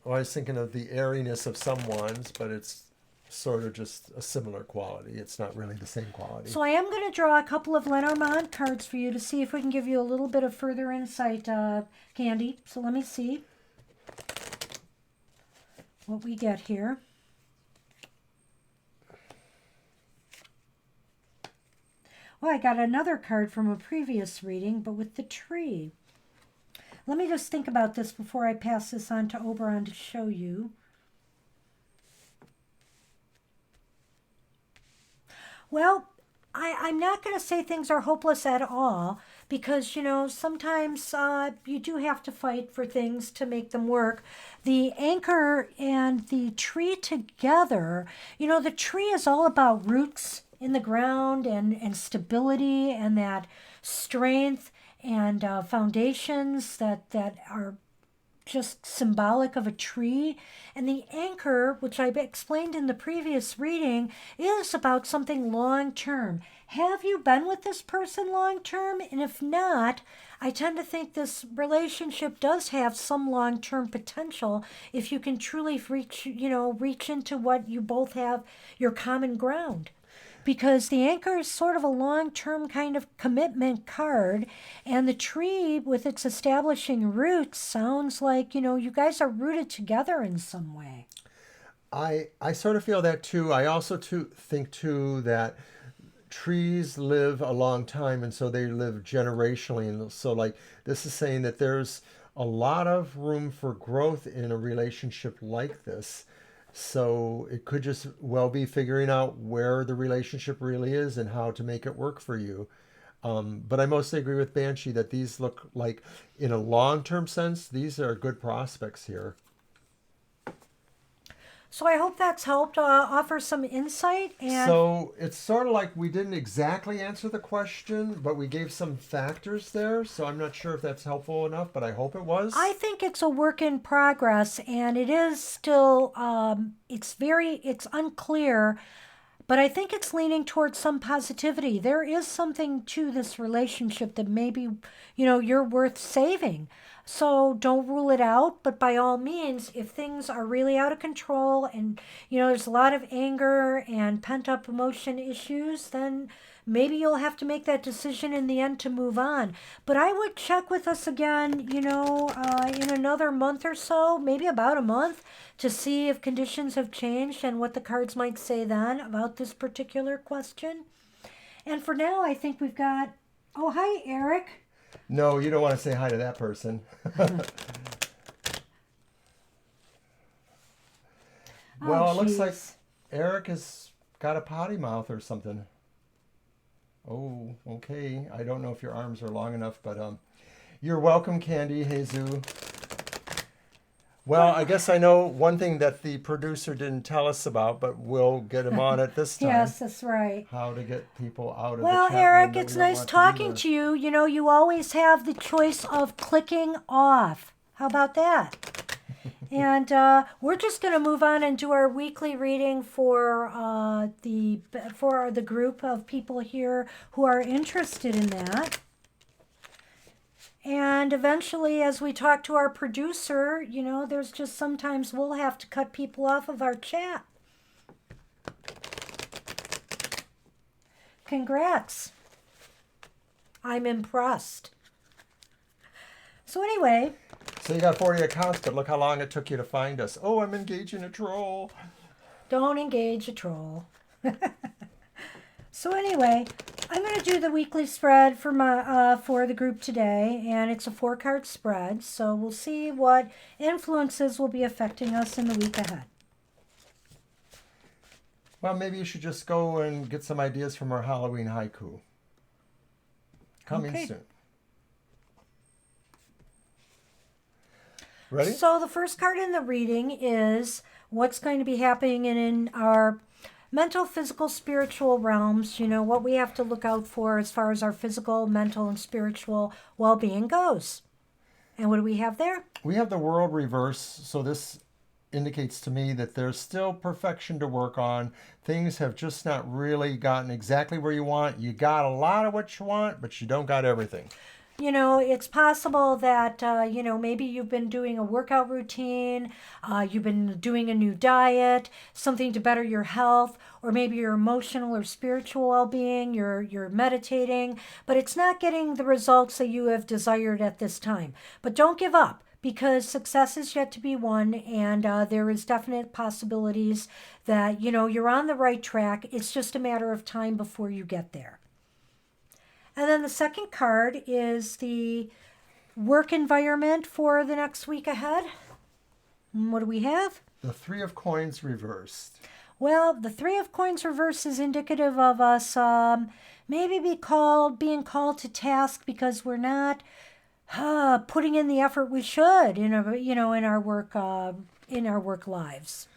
Well, I was thinking of the airiness of some ones, but it's sort of just a similar quality. It's not really the same quality. So I am going to draw a couple of Lenormand cards for you to see if we can give you a little bit of further insight, Candy. So let me see what we get here. Well, I got another card from a previous reading, but with the tree. Let me just think about this before I pass this on to Oberon to show you. Well, I'm not going to say things are hopeless at all because, you know, sometimes you do have to fight for things to make them work. The anchor and the tree together, you know, the tree is all about roots in the ground and stability and that strength and foundations that are just symbolic of a tree. And the anchor, which I explained in the previous reading, is about something long term. Have you been with this person long term? And if not, I tend to think this relationship does have some long term potential if you can truly reach into what you both have, your common ground. Because the anchor is sort of a long-term kind of commitment card, and the tree with its establishing roots sounds like, you know, you guys are rooted together in some way. I sort of feel that too. I also think too that trees live a long time, and so they live generationally. And so, like, this is saying that there's a lot of room for growth in a relationship like this. So it could just well be figuring out where the relationship really is and how to make it work for you. But I mostly agree with Banshee that these look like, in a long-term sense, these are good prospects here. So I hope that's helped offer some insight. And So it's sort of like we didn't exactly answer the question, but we gave some factors there. So I'm not sure if that's helpful enough, but I hope it was. I think it's a work in progress, and it is still, it's unclear, but I think it's leaning towards some positivity. There is something to this relationship that maybe, you know, you're worth saving. So don't rule it out, but by all means, if things are really out of control and, you know, there's a lot of anger and pent up emotion issues, then maybe you'll have to make that decision in the end to move on. But I would check with us again, you know, in another month or so, maybe about a month, to see if conditions have changed and what the cards might say then about this particular question. And for now, I think we've got, oh, hi, Eric. No, you don't want to say hi to that person. Well, Oh, it looks like geez. Eric has got a potty mouth or something. Oh, okay. I don't know if your arms are long enough, but you're welcome, Candy, Jesus. Well, I guess I know one thing that the producer didn't tell us about, but we'll get him on it this time. Yes, that's right. How to get people out of Well, the chat Eric, room that it's we don't nice want talking be to you. You know, you always have the choice of clicking off. How about that? And we're just going to move on and do our weekly reading for the group of people here who are interested in that. And eventually, as we talk to our producer, you know, there's just sometimes we'll have to cut people off of our chat. Congrats. I'm impressed. So anyway. So you got 40 accounts, but look how long it took you to find us. Oh, I'm engaging a troll. Don't engage a troll. So anyway, I'm going to do the weekly spread for the group today, and it's a 4-card spread. So we'll see what influences will be affecting us in the week ahead. Well, maybe you should just go and get some ideas from our Halloween haiku. Coming Okay. soon. Ready? So the first card in the reading is what's going to be happening in our mental, physical, spiritual realms, you know, what we have to look out for as far as our physical, mental, and spiritual well-being goes. And what do we have there? We have the world reverse, so this indicates to me that there's still perfection to work on. Things have just not really gotten exactly where you want. You got a lot of what you want, but you don't got everything. It's possible that, maybe you've been doing a workout routine, you've been doing a new diet, something to better your health, or maybe your emotional or spiritual well-being, you're meditating, but it's not getting the results that you have desired at this time. But don't give up, because success is yet to be won, and there is definite possibilities that, you're on the right track. It's just a matter of time before you get there. And then the second card is the work environment for the next week ahead. And what do we have? The Three of Coins reversed. Well, the Three of Coins reversed is indicative of us maybe being called to task because we're not putting in the effort we should in our work lives.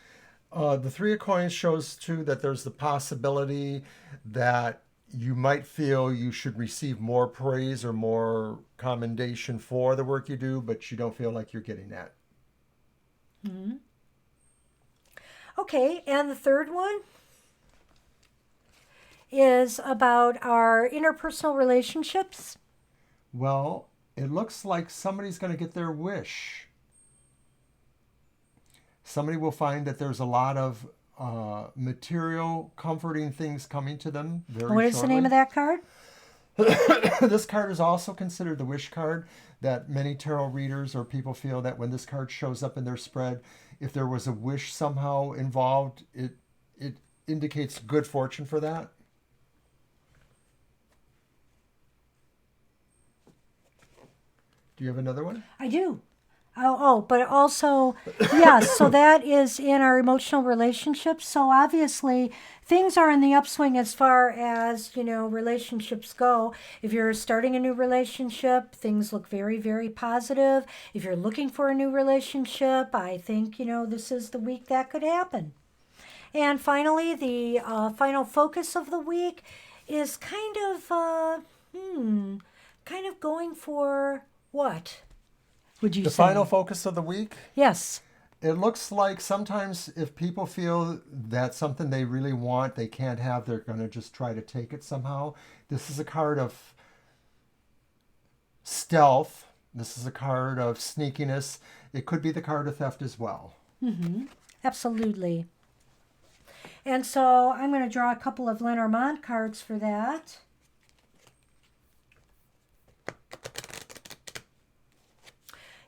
The Three of Coins shows too that there's the possibility that you might feel you should receive more praise or more commendation for the work you do, but you don't feel like you're getting that. Mm-hmm. Okay, and the third one is about our interpersonal relationships. Well, it looks like somebody's going to get their wish. Somebody will find that there's a lot of material, comforting things coming to them very shortly. What is the name of that card? This card is also considered the wish card, that many tarot readers or people feel that when this card shows up in their spread, if there was a wish somehow involved, it indicates good fortune for that. Do you have another one? I do. But also, yes, so that is in our emotional relationships. So obviously, things are in the upswing as far as, relationships go. If you're starting a new relationship, things look very, very positive. If you're looking for a new relationship, I think, this is the week that could happen. And finally, the final focus of the week is kind of going for what? Would you The say? final focus of the week? Yes. It looks like sometimes if people feel that something they really want, they can't have, they're going to just try to take it somehow. This is a card of stealth. This is a card of sneakiness. It could be the card of theft as well. Mm-hmm. Absolutely. And so I'm going to draw a couple of Lenormand cards for that.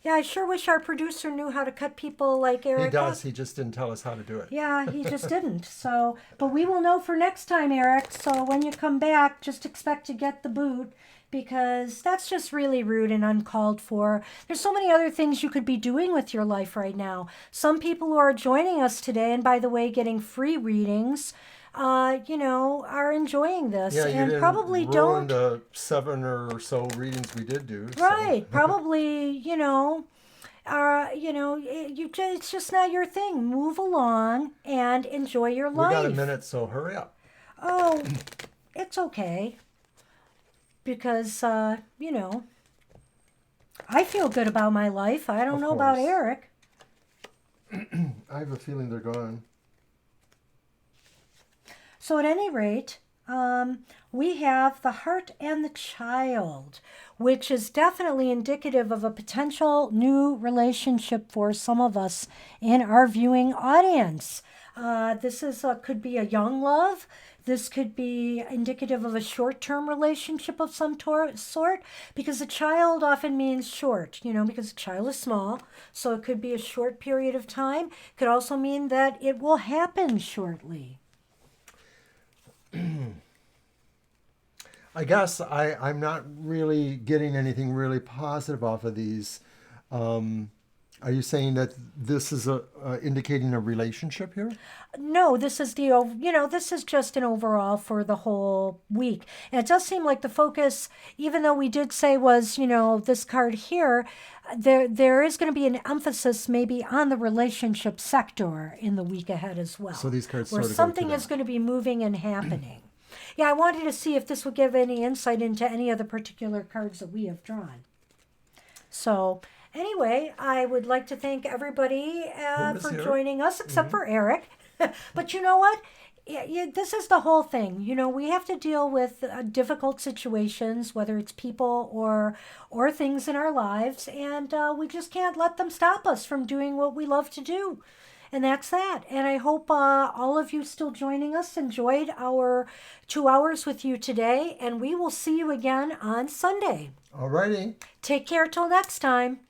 Yeah, I sure wish our producer knew how to cut people like Eric. He does. He just didn't tell us how to do it. Yeah, he just didn't. So, but we will know for next time, Eric. So when you come back, just expect to get the boot, because that's just really rude and uncalled for. There's so many other things you could be doing with your life right now. Some people who are joining us today, and by the way, getting free readings, are enjoying this, Yeah, and you probably didn't don't. ruin the 7 or so readings we did do. Right, So. probably, it's just not your thing. Move along and enjoy your life. We got a minute, so hurry up. Oh, it's okay. Because, I feel good about my life. I don't know about course. Eric. I have a feeling they're gone. So at any rate, we have the Heart and the Child, which is definitely indicative of a potential new relationship for some of us in our viewing audience. This could be a young love. This could be indicative of a short-term relationship of some sort, because a child often means short, because a child is small. So it could be a short period of time. It could also mean that it will happen shortly. I guess I'm not really getting anything really positive off of these. Are you saying that this is indicating a relationship here? No, this is this is just an overall for the whole week. And it does seem like the focus, even though we did say was, this card here, there is going to be an emphasis maybe on the relationship sector in the week ahead as well. So these cards where sort of something go to is that. going to be moving and happening. Yeah, I wanted to see if this would give any insight into any of the particular cards that we have drawn. So, Anyway, I would like to thank everybody was for here. joining us, except for Eric. But you know what? This is the whole thing. You know, we have to deal with difficult situations, whether it's people or things in our lives, and we just can't let them stop us from doing what we love to do. And that's that. And I hope all of you still joining us enjoyed our 2 hours with you today. And we will see you again on Sunday. Alrighty. Take care till next time.